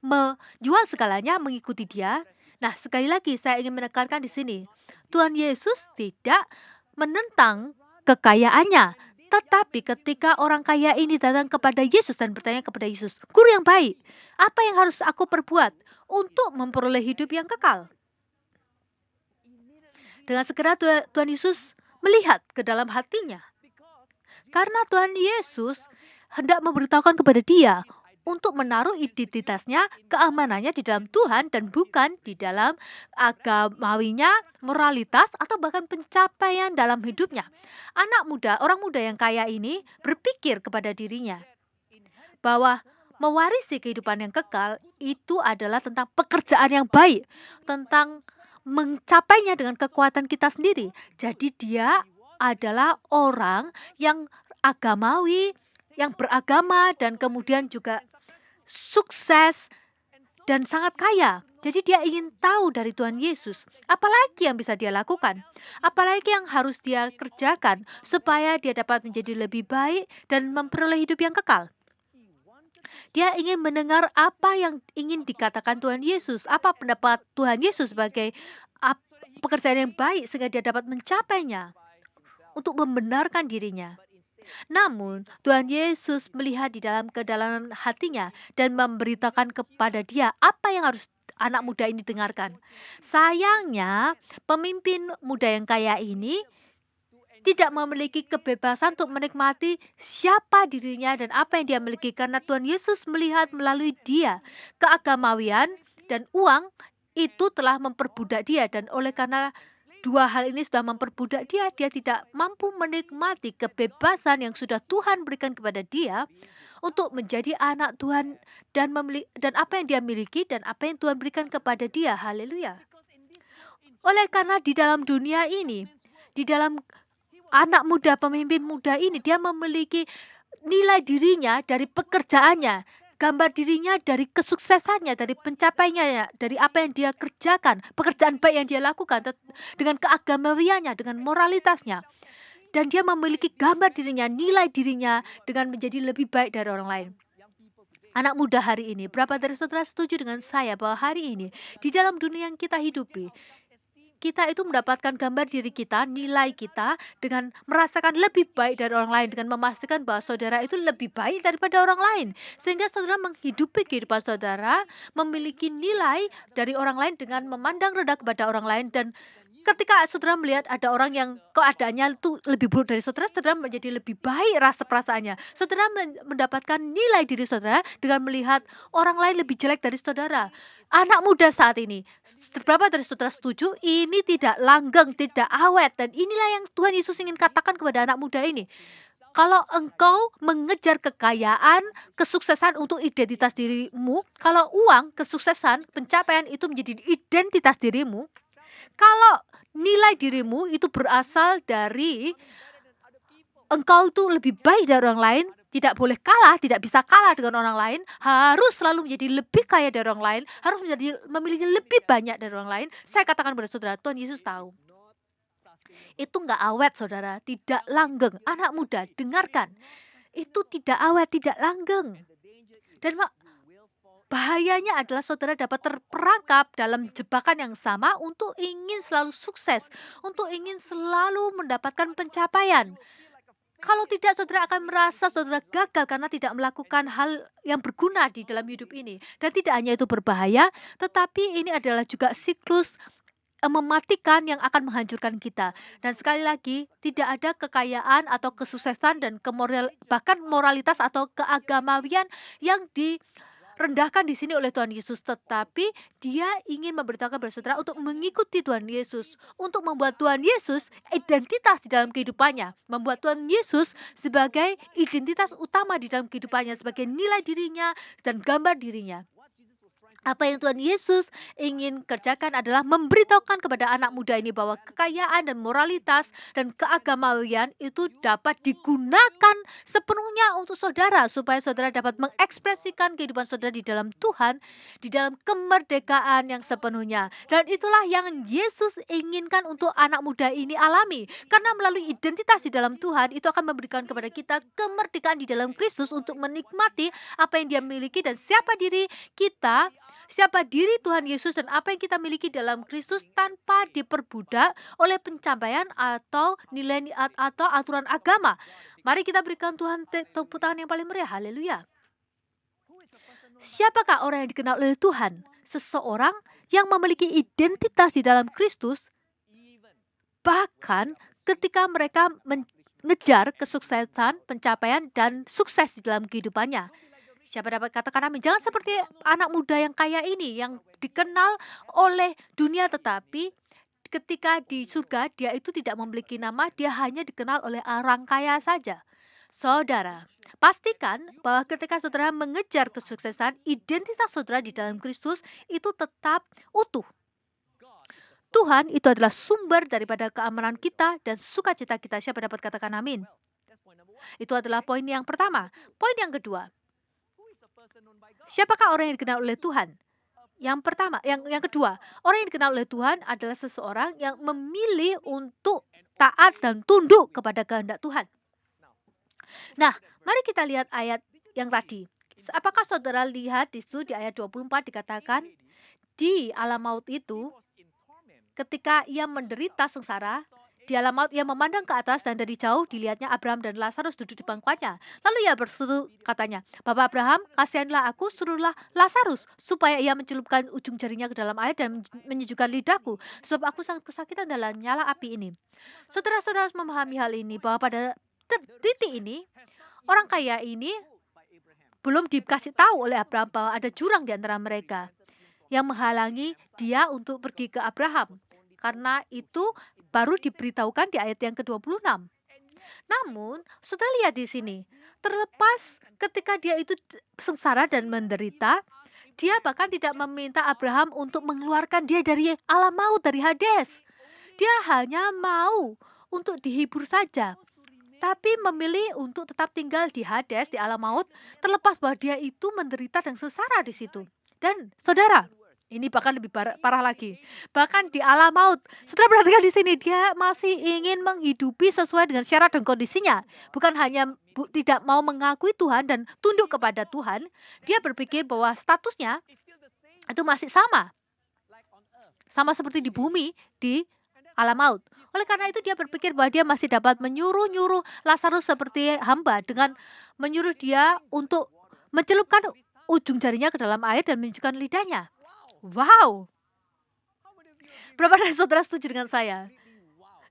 menjual segalanya mengikuti dia. Nah, sekali lagi saya ingin menekankan di sini, Tuhan Yesus tidak menentang kekayaannya, tetapi ketika orang kaya ini datang kepada Yesus dan bertanya kepada Yesus, "Guru yang baik, apa yang harus aku perbuat untuk memperoleh hidup yang kekal?" Dengan segera Tuhan Yesus melihat ke dalam hatinya. Karena Tuhan Yesus hendak memberitahukan kepada dia untuk menaruh identitasnya, keamanannya di dalam Tuhan dan bukan di dalam agamawinya, moralitas, atau bahkan pencapaian dalam hidupnya. Anak muda, orang muda yang kaya ini berpikir kepada dirinya bahwa mewarisi kehidupan yang kekal itu adalah tentang pekerjaan yang baik, tentang mencapainya dengan kekuatan kita sendiri. Jadi dia adalah orang yang agamawi, yang beragama, dan kemudian juga sukses dan sangat kaya. Jadi dia ingin tahu dari Tuhan Yesus, apalagi yang bisa dia lakukan, apalagi yang harus dia kerjakan supaya dia dapat menjadi lebih baik dan memperoleh hidup yang kekal. Dia ingin mendengar apa yang ingin dikatakan Tuhan Yesus, apa pendapat Tuhan Yesus sebagai pekerjaan yang baik sehingga dia dapat mencapainya untuk membenarkan dirinya. Namun Tuhan Yesus melihat di dalam kedalaman hatinya dan memberitakan kepada dia apa yang harus anak muda ini dengarkan. Sayangnya pemimpin muda yang kaya ini tidak memiliki kebebasan untuk menikmati siapa dirinya dan apa yang dia miliki, karena Tuhan Yesus melihat melalui dia keagamawian dan uang itu telah memperbudak dia, dan oleh karena dua hal ini sudah memperbudak dia, dia tidak mampu menikmati kebebasan yang sudah Tuhan berikan kepada dia untuk menjadi anak Tuhan dan apa yang dia miliki dan apa yang Tuhan berikan kepada dia. Haleluya. Oleh karena di dalam dunia ini, di dalam anak muda, pemimpin muda ini, dia memiliki nilai dirinya dari pekerjaannya, gambar dirinya dari kesuksesannya, dari pencapaiannya, dari apa yang dia kerjakan, pekerjaan baik yang dia lakukan, dengan keagamawiannya, dengan moralitasnya. Dan dia memiliki gambar dirinya, nilai dirinya dengan menjadi lebih baik dari orang lain. Anak muda hari ini, berapa dari saudara setuju dengan saya bahwa hari ini di dalam dunia yang kita hidupi, kita itu mendapatkan gambar diri kita, nilai kita dengan merasakan lebih baik dari orang lain, dengan memastikan bahwa saudara itu lebih baik daripada orang lain. Sehingga saudara menghidupi kehidupan saudara, memiliki nilai dari orang lain dengan memandang rendah kepada orang lain. Dan ketika saudara melihat ada orang yang keadaannya itu lebih buruk dari saudara, saudara menjadi lebih baik rasa perasaannya. Saudara mendapatkan nilai diri saudara dengan melihat orang lain lebih jelek dari saudara. Anak muda saat ini, berapa dari saudara setuju? Ini tidak langgeng, tidak awet. Dan inilah yang Tuhan Yesus ingin katakan kepada anak muda ini. Kalau engkau mengejar kekayaan, kesuksesan untuk identitas dirimu, kalau uang, kesuksesan, pencapaian itu menjadi identitas dirimu, kalau nilai dirimu itu berasal dari engkau itu lebih baik dari orang lain, tidak boleh kalah, tidak bisa kalah dengan orang lain, harus selalu menjadi lebih kaya dari orang lain, harus memiliki lebih banyak dari orang lain. Saya katakan kepada saudara, Tuhan Yesus tahu. Itu nggak awet saudara, tidak langgeng. Anak muda, dengarkan. Itu tidak awet, tidak langgeng. Dan bahayanya adalah saudara dapat terperangkap dalam jebakan yang sama untuk ingin selalu sukses, untuk ingin selalu mendapatkan pencapaian. Kalau tidak, saudara akan merasa saudara gagal karena tidak melakukan hal yang berguna di dalam hidup ini. Dan tidak hanya itu berbahaya, tetapi ini adalah juga siklus mematikan yang akan menghancurkan kita. Dan sekali lagi, tidak ada kekayaan atau kesuksesan dan bahkan moralitas atau keagamawian yang direndahkan di sini oleh Tuhan Yesus, tetapi dia ingin memberitahukan kepada saudara untuk mengikuti Tuhan Yesus, untuk membuat Tuhan Yesus identitas di dalam kehidupannya, membuat Tuhan Yesus sebagai identitas utama di dalam kehidupannya, sebagai nilai dirinya dan gambar dirinya. Apa yang Tuhan Yesus ingin kerjakan adalah memberitahukan kepada anak muda ini bahwa kekayaan dan moralitas dan keagamawian itu dapat digunakan sepenuhnya untuk saudara, supaya saudara dapat mengekspresikan kehidupan saudara di dalam Tuhan, di dalam kemerdekaan yang sepenuhnya. Dan itulah yang Yesus inginkan untuk anak muda ini alami, karena melalui identitas di dalam Tuhan itu akan memberikan kepada kita kemerdekaan di dalam Kristus untuk menikmati apa yang dia miliki dan siapa diri kita, siapa diri Tuhan Yesus dan apa yang kita miliki dalam Kristus tanpa diperbudak oleh pencapaian atau nilai atau aturan agama. Mari kita berikan Tuhan tepuk tangan yang paling meriah. Haleluya. Siapakah orang yang dikenal oleh Tuhan? Seseorang yang memiliki identitas di dalam Kristus, bahkan ketika mereka mengejar kesuksesan, pencapaian, dan sukses di dalam kehidupannya. Siapa dapat katakan amin? Jangan seperti anak muda yang kaya ini, yang dikenal oleh dunia, tetapi ketika di surga dia itu tidak memiliki nama, dia hanya dikenal oleh orang kaya saja. Saudara, pastikan bahwa ketika saudara mengejar kesuksesan, identitas saudara di dalam Kristus itu tetap utuh. Tuhan itu adalah sumber daripada keamanan kita dan sukacita kita. Siapa dapat katakan amin? Itu adalah poin yang pertama. Poin yang kedua, siapakah orang yang dikenal oleh Tuhan? Yang pertama, yang kedua, orang yang dikenal oleh Tuhan adalah seseorang yang memilih untuk taat dan tunduk kepada kehendak Tuhan. Nah, mari kita lihat ayat yang tadi. Apakah saudara lihat di situ di ayat 24 dikatakan, di alam maut itu, ketika ia menderita sengsara, di alam maut ia memandang ke atas dan dari jauh dilihatnya Abraham dan Lazarus duduk di pangkuannya. Lalu ia berseru katanya, Bapak Abraham, kasihanlah aku, suruhlah Lazarus supaya ia mencelupkan ujung jarinya ke dalam air dan menyejukkan lidahku, sebab aku sangat kesakitan dalam nyala api ini. Saudara-saudara harus memahami hal ini, bahwa pada titik ini, orang kaya ini belum dikasih tahu oleh Abraham bahwa ada jurang di antara mereka yang menghalangi dia untuk pergi ke Abraham. Karena itu baru diberitahukan di ayat yang ke-26. Namun, saudara lihat di sini, terlepas ketika dia itu sengsara dan menderita, dia bahkan tidak meminta Abraham untuk mengeluarkan dia dari alam maut, dari Hades. Dia hanya mau untuk dihibur saja. tapi memilih untuk tetap tinggal di Hades, di alam maut, terlepas bahwa dia itu menderita dan sengsara di situ. Dan saudara, ini bahkan lebih parah lagi. Bahkan di alam maut, saudara perhatikan di sini, dia masih ingin menghidupi sesuai dengan syarat dan kondisinya. Bukan hanya tidak mau mengakui Tuhan dan tunduk kepada Tuhan, dia berpikir bahwa statusnya itu masih sama seperti di bumi, di alam maut. Oleh karena itu dia berpikir bahwa dia masih dapat menyuruh-nyuruh Lazarus seperti hamba dengan menyuruh dia untuk mencelupkan ujung jarinya ke dalam air dan menunjukkan lidahnya. Wow. Berapa dari saudara setuju dengan saya?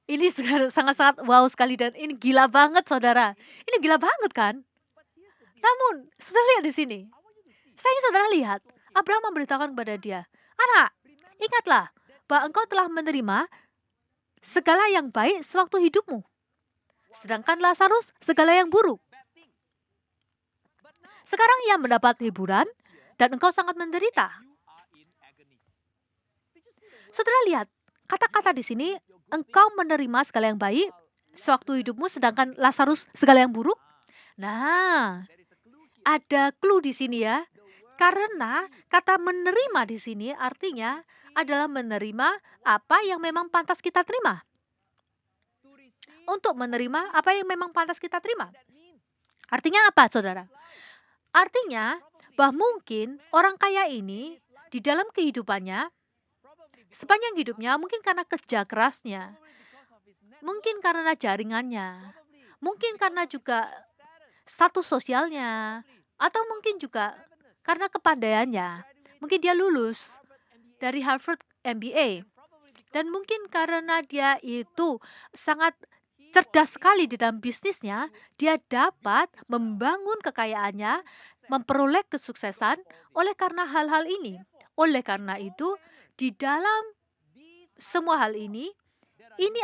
Ini sangat-sangat wow sekali dan ini gila banget saudara. Ini gila banget kan? Namun, saudara lihat di sini. Saya ingin saudara lihat, Abraham memberitakan kepada dia, "Anak, ingatlah bahwa engkau telah menerima segala yang baik sewaktu hidupmu. Sedangkan Lazarus segala yang buruk. Sekarang ia mendapat hiburan dan engkau sangat menderita." Saudara lihat, kata-kata di sini, engkau menerima segala yang baik sewaktu hidupmu sedangkan Lazarus segala yang buruk. Nah, ada clue di sini ya. Karena kata menerima di sini artinya adalah menerima apa yang memang pantas kita terima. Untuk menerima apa yang memang pantas kita terima. Artinya apa, saudara? Artinya bahwa mungkin orang kaya ini di dalam kehidupannya, sepanjang hidupnya, mungkin karena kerja kerasnya, mungkin karena jaringannya, mungkin karena juga status sosialnya, atau mungkin juga karena kepandaiannya. Mungkin dia lulus dari Harvard MBA. Dan mungkin karena dia itu sangat cerdas sekali di dalam bisnisnya, dia dapat membangun kekayaannya, memperoleh kesuksesan oleh karena hal-hal ini. Oleh karena itu, di dalam semua hal ini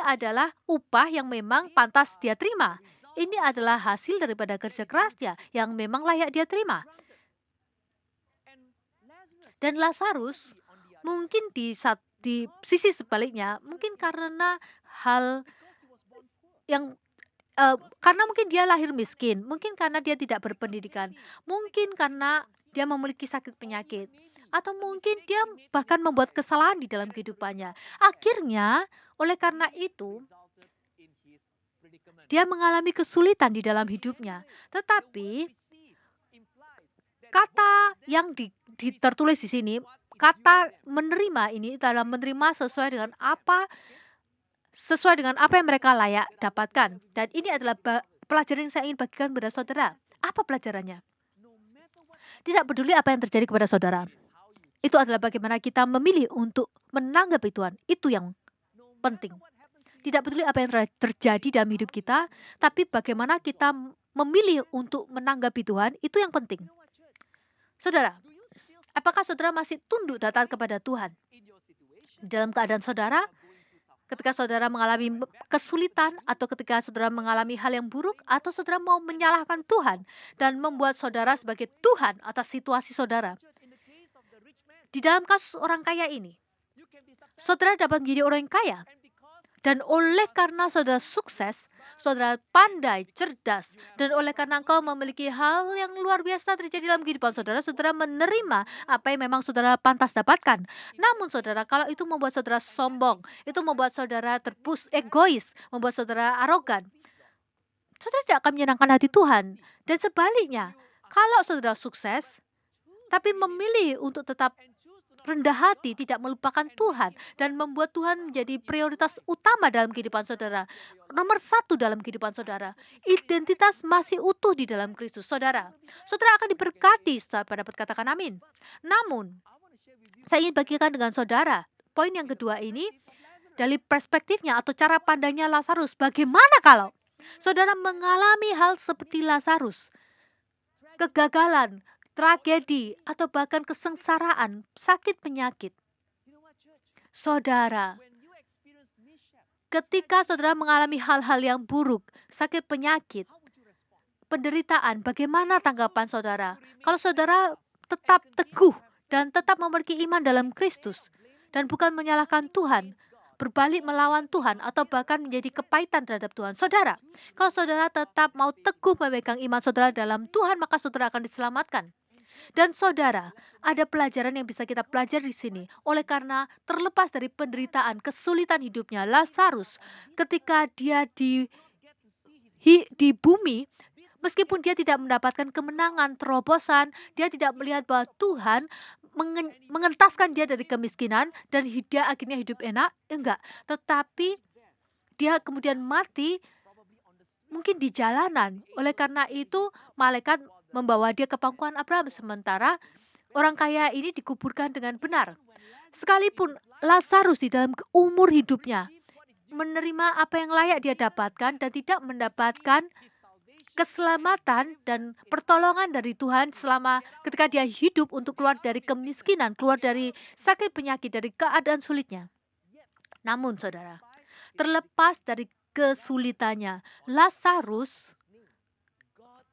adalah upah yang memang pantas dia terima. Ini adalah hasil daripada kerja kerasnya yang memang layak dia terima. Dan Lazarus mungkin di sisi sebaliknya, mungkin karena hal yang karena mungkin dia lahir miskin, mungkin karena dia tidak berpendidikan, mungkin karena dia memiliki sakit penyakit, atau mungkin dia bahkan membuat kesalahan di dalam kehidupannya. Akhirnya, oleh karena itu, dia mengalami kesulitan di dalam hidupnya. Tetapi kata yang tertulis di sini, kata menerima ini adalah menerima sesuai dengan apa yang mereka layak dapatkan. Dan ini adalah pelajaran yang saya ingin bagikan kepada saudara. Apa pelajarannya? Tidak peduli apa yang terjadi kepada saudara. Itu adalah bagaimana kita memilih untuk menanggapi Tuhan. Itu yang penting. Tidak peduli apa yang terjadi dalam hidup kita, tapi bagaimana kita memilih untuk menanggapi Tuhan, itu yang penting. Saudara, apakah saudara masih tunduk taat kepada Tuhan? Dalam keadaan saudara, ketika saudara mengalami kesulitan, atau ketika saudara mengalami hal yang buruk, atau saudara mau menyalahkan Tuhan dan membuat saudara sebagai Tuhan atas situasi saudara. Di dalam kasus orang kaya ini, saudara dapat menjadi orang yang kaya. Dan oleh karena saudara sukses, saudara pandai, cerdas, dan oleh karena engkau memiliki hal yang luar biasa terjadi dalam kehidupan saudara, saudara menerima apa yang memang saudara pantas dapatkan. Namun saudara, kalau itu membuat saudara sombong, itu membuat saudara egois, membuat saudara arogan, saudara tidak akan menyenangkan hati Tuhan. Dan sebaliknya, kalau saudara sukses, tapi memilih untuk tetap rendah hati, tidak melupakan Tuhan, dan membuat Tuhan menjadi prioritas utama dalam kehidupan saudara, nomor satu dalam kehidupan saudara, identitas masih utuh di dalam Kristus. Saudara akan diberkati. Saudara dapat katakan amin. Namun, saya ingin bagikan dengan saudara, poin yang kedua ini, dari perspektifnya atau cara pandangnya Lazarus. Bagaimana kalau saudara mengalami hal seperti Lazarus? Kegagalan, tragedi, atau bahkan kesengsaraan, sakit penyakit. Saudara, ketika saudara mengalami hal-hal yang buruk, sakit penyakit, penderitaan, bagaimana tanggapan saudara? Kalau saudara tetap teguh dan tetap memiliki iman dalam Kristus dan bukan menyalahkan Tuhan, berbalik melawan Tuhan atau bahkan menjadi kepahitan terhadap Tuhan. Saudara, kalau saudara tetap mau teguh memegang iman saudara dalam Tuhan, maka saudara akan diselamatkan. Dan saudara, ada pelajaran yang bisa kita pelajari di sini. Oleh karena terlepas dari penderitaan, kesulitan hidupnya, Lazarus ketika dia di bumi, meskipun dia tidak mendapatkan kemenangan, terobosan, dia tidak melihat bahwa Tuhan mengentaskan dia dari kemiskinan dan dia akhirnya hidup enak, enggak. Tetapi dia kemudian mati mungkin di jalanan. Oleh karena itu, malaikat membawa dia ke pangkuan Abraham, sementara orang kaya ini dikuburkan dengan benar. Sekalipun Lazarus di dalam umur hidupnya menerima apa yang layak dia dapatkan dan tidak mendapatkan keselamatan dan pertolongan dari Tuhan selama ketika dia hidup untuk keluar dari kemiskinan, keluar dari sakit penyakit, dari keadaan sulitnya. Namun saudara, terlepas dari kesulitannya, Lazarus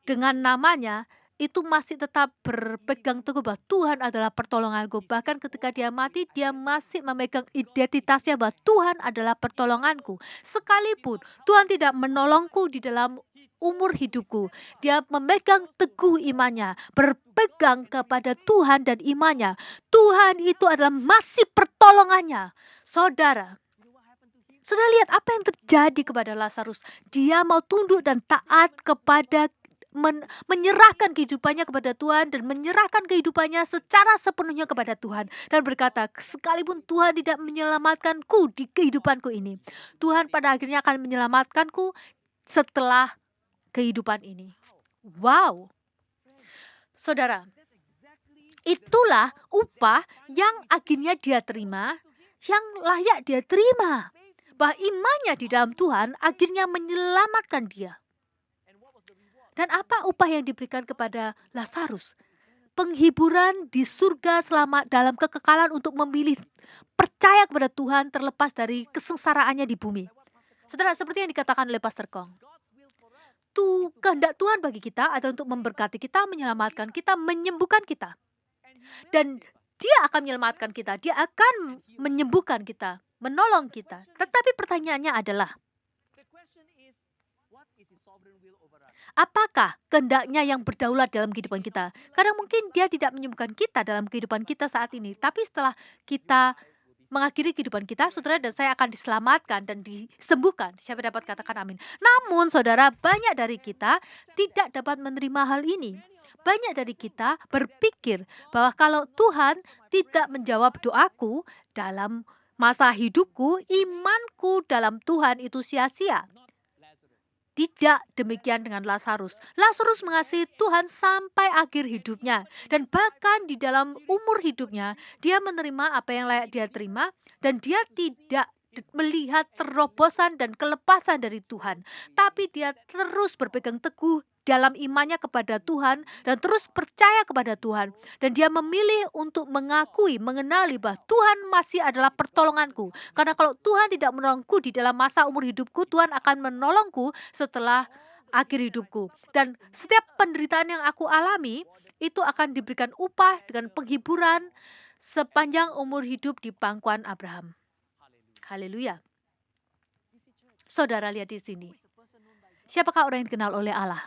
dengan namanya itu masih tetap berpegang teguh bahwa Tuhan adalah pertolonganku. Bahkan ketika dia mati, dia masih memegang identitasnya bahwa Tuhan adalah pertolonganku. Sekalipun Tuhan tidak menolongku di dalam umur hidupku, dia memegang teguh imannya, berpegang kepada Tuhan dan imannya. Tuhan itu adalah masih pertolongannya. Saudara lihat apa yang terjadi kepada Lazarus. Dia mau tunduk dan taat kepada menyerahkan kehidupannya kepada Tuhan dan menyerahkan kehidupannya secara sepenuhnya kepada Tuhan dan berkata, sekalipun Tuhan tidak menyelamatkanku di kehidupanku ini, Tuhan pada akhirnya akan menyelamatkanku setelah kehidupan ini. Wow, saudara, itulah upah yang akhirnya dia terima, yang layak dia terima, bahwa imannya di dalam Tuhan akhirnya menyelamatkan dia. Dan apa upah yang diberikan kepada Lazarus? Penghiburan di surga selama dalam kekekalan untuk memilih percaya kepada Tuhan terlepas dari kesengsaraannya di bumi. Saudara, seperti yang dikatakan oleh Pastor Kong, kehendak Tuhan bagi kita adalah untuk memberkati kita, menyelamatkan kita, menyembuhkan kita. Dan dia akan menyelamatkan kita, dia akan menyembuhkan kita, menolong kita. Tetapi pertanyaannya adalah, apakah kehendaknya yang berdaulat dalam kehidupan kita? Karena mungkin dia tidak menyembuhkan kita dalam kehidupan kita saat ini. Tapi setelah kita mengakhiri kehidupan kita, saudara dan saya akan diselamatkan dan disembuhkan. Siapa dapat katakan amin? Namun saudara, banyak dari kita tidak dapat menerima hal ini. Banyak dari kita berpikir bahwa kalau Tuhan tidak menjawab doaku dalam masa hidupku, imanku dalam Tuhan itu sia-sia. Tidak demikian dengan Lazarus. Lazarus mengasihi Tuhan sampai akhir hidupnya. Dan bahkan di dalam umur hidupnya, dia menerima apa yang layak dia terima. Dan dia tidak melihat terobosan dan kelepasan dari Tuhan. Tapi dia terus berpegang teguh dalam imannya kepada Tuhan dan terus percaya kepada Tuhan. Dan dia memilih untuk mengakui, mengenali bahwa Tuhan masih adalah pertolonganku. Karena kalau Tuhan tidak menolongku di dalam masa umur hidupku, Tuhan akan menolongku setelah akhir hidupku. Dan setiap penderitaan yang aku alami, itu akan diberikan upah dengan penghiburan sepanjang umur hidup di pangkuan Abraham. Haleluya. Saudara lihat di sini. Siapakah orang yang dikenal oleh Allah?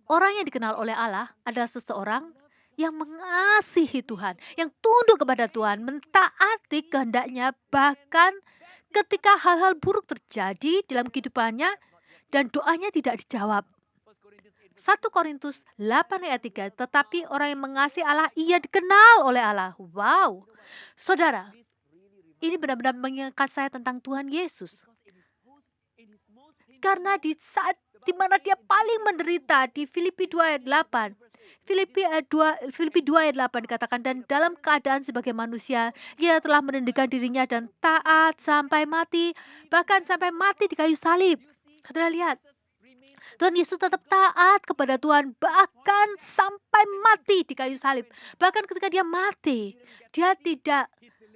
Orang yang dikenal oleh Allah adalah seseorang yang mengasihi Tuhan, yang tunduk kepada Tuhan, mentaati kehendaknya, bahkan ketika hal-hal buruk terjadi dalam kehidupannya dan doanya tidak dijawab. 1 Korintus 8 ayat 3, tetapi orang yang mengasihi Allah, ia dikenal oleh Allah. Wow, saudara, ini benar-benar mengingatkan saya tentang Tuhan Yesus. Karena di saat di mana dia paling menderita di Filipi 2 ayat 8. Filipi 2 ayat 8 dikatakan, dan dalam keadaan sebagai manusia, ia telah menundukkan dirinya dan taat sampai mati, bahkan sampai mati di kayu salib. Saudara lihat, Tuhan Yesus tetap taat kepada Tuhan, bahkan sampai mati di kayu salib. Bahkan ketika dia mati, dia tidak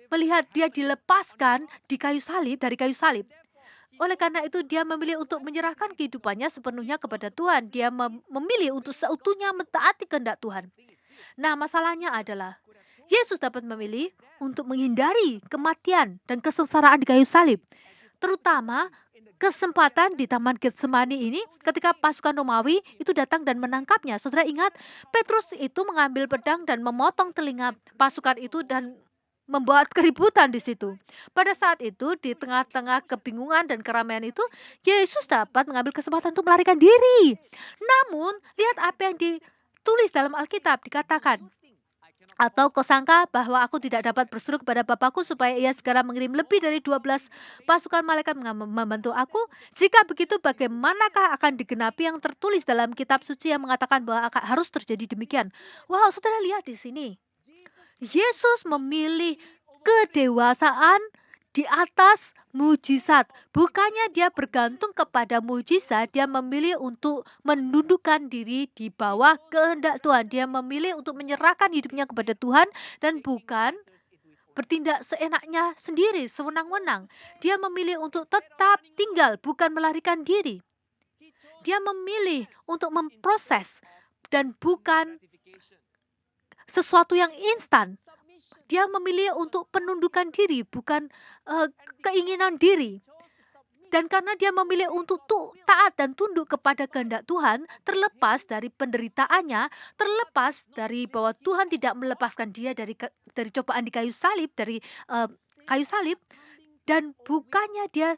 melihat dia dilepaskan di kayu salib, dari kayu salib. Oleh karena itu dia memilih untuk menyerahkan kehidupannya sepenuhnya kepada Tuhan. Dia memilih untuk seutuhnya mentaati kehendak Tuhan. Nah, masalahnya adalah Yesus dapat memilih untuk menghindari kematian dan kesengsaraan di kayu salib. Terutama kesempatan di Taman Getsemani ini ketika pasukan Romawi itu datang dan menangkapnya. Saudara ingat, Petrus itu mengambil pedang dan memotong telinga pasukan itu dan membuat keributan di situ. Pada saat itu, di tengah-tengah kebingungan dan keramaian itu, Yesus dapat mengambil kesempatan untuk melarikan diri. Namun, lihat apa yang ditulis dalam Alkitab, dikatakan, atau kau sangka bahwa aku tidak dapat berseru kepada Bapakku supaya ia segera mengirim lebih dari 12 pasukan malaikat membantu aku? Jika begitu, bagaimanakah akan digenapi yang tertulis dalam kitab suci yang mengatakan bahwa harus terjadi demikian? Wow, saudara lihat di sini. Yesus memilih kedewasaan di atas mujizat. Bukannya dia bergantung kepada mujizat, dia memilih untuk menundukkan diri di bawah kehendak Tuhan. Dia memilih untuk menyerahkan hidupnya kepada Tuhan dan bukan bertindak seenaknya sendiri, sewenang-wenang. Dia memilih untuk tetap tinggal, bukan melarikan diri. Dia memilih untuk memproses dan bukan sesuatu yang instan. Dia memilih untuk penundukan diri, bukan keinginan diri. Dan karena dia memilih untuk taat dan tunduk kepada kehendak Tuhan, terlepas dari penderitaannya, terlepas dari bahwa Tuhan tidak melepaskan dia dari cobaan di kayu salib, kayu salib, dan bukannya dia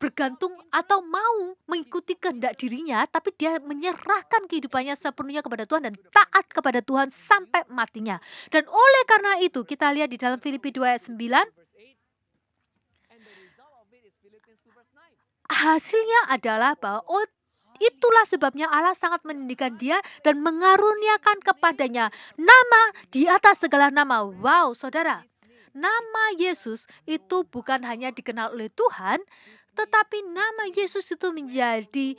bergantung atau mau mengikuti kehendak dirinya, tapi dia menyerahkan kehidupannya sepenuhnya kepada Tuhan dan taat kepada Tuhan sampai matinya. Dan oleh karena itu, kita lihat di dalam Filipi 2 ayat 9, hasilnya adalah bahwa itulah sebabnya Allah sangat meninggikan dia dan mengaruniakan kepadanya nama di atas segala nama. Wow, saudara, nama Yesus itu bukan hanya dikenal oleh Tuhan, tetapi nama Yesus itu menjadi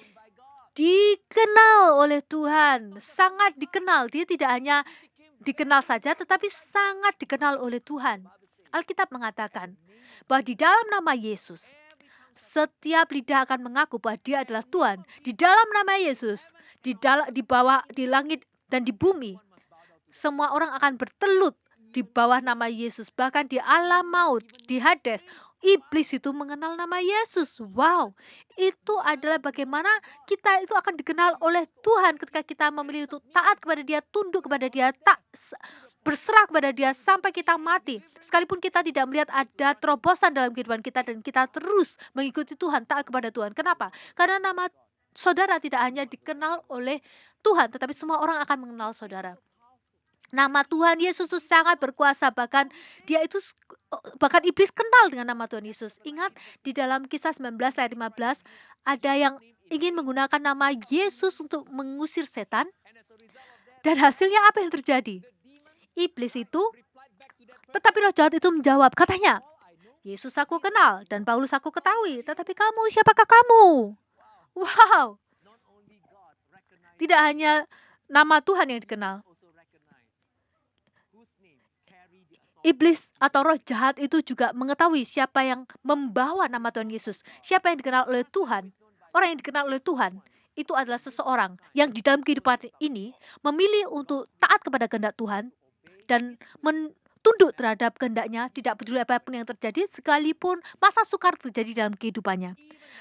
dikenal oleh Tuhan, sangat dikenal. Dia tidak hanya dikenal saja, tetapi sangat dikenal oleh Tuhan. Alkitab mengatakan bahwa di dalam nama Yesus, setiap lidah akan mengaku bahwa dia adalah Tuhan. Di dalam nama Yesus, di bawah, di langit dan di bumi, semua orang akan bertelut di bawah nama Yesus. Bahkan di alam maut, di Hades, iblis itu mengenal nama Yesus. Wow, itu adalah bagaimana kita itu akan dikenal oleh Tuhan ketika kita memilih untuk taat kepada dia, tunduk kepada dia, berserah kepada dia sampai kita mati. Sekalipun kita tidak melihat ada terobosan dalam kehidupan kita dan kita terus mengikuti Tuhan, taat kepada Tuhan. Kenapa? Karena nama saudara tidak hanya dikenal oleh Tuhan, tetapi semua orang akan mengenal saudara. Nama Tuhan Yesus itu sangat berkuasa, bahkan iblis kenal dengan nama Tuhan Yesus. Ingat di dalam Kisah 19 ayat 15, ada yang ingin menggunakan nama Yesus untuk mengusir setan. Dan hasilnya apa yang terjadi? Iblis itu, tetapi roh jahat itu menjawab, katanya, Yesus aku kenal dan Paulus aku ketahui, tetapi kamu, siapakah kamu? Wow, tidak hanya nama Tuhan yang dikenal. Iblis atau roh jahat itu juga mengetahui siapa yang membawa nama Tuhan Yesus. Siapa yang dikenal oleh Tuhan. Orang yang dikenal oleh Tuhan itu adalah seseorang yang di dalam kehidupan ini memilih untuk taat kepada kehendak Tuhan dan tunduk terhadap kehendaknya, tidak peduli apapun yang terjadi, sekalipun masa sukar terjadi dalam kehidupannya.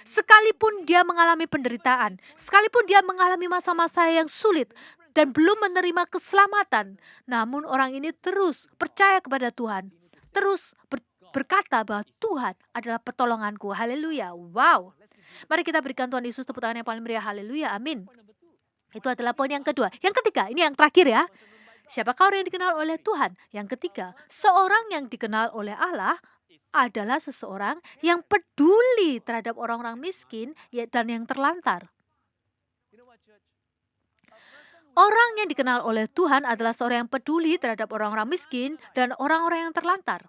Sekalipun dia mengalami penderitaan, sekalipun dia mengalami masa-masa yang sulit, dan belum menerima keselamatan. Namun orang ini terus percaya kepada Tuhan. Terus berkata bahwa Tuhan adalah pertolonganku. Haleluya. Wow. Mari kita berikan Tuhan Yesus tepuk tangan yang paling meriah. Haleluya. Amin. Itu adalah poin yang kedua. Yang ketiga, ini yang terakhir ya. Siapakah orang yang dikenal oleh Tuhan? Yang ketiga, seorang yang dikenal oleh Allah adalah seseorang yang peduli terhadap orang-orang miskin dan yang terlantar. Orang yang dikenal oleh Tuhan adalah seorang yang peduli terhadap orang-orang miskin dan orang-orang yang terlantar.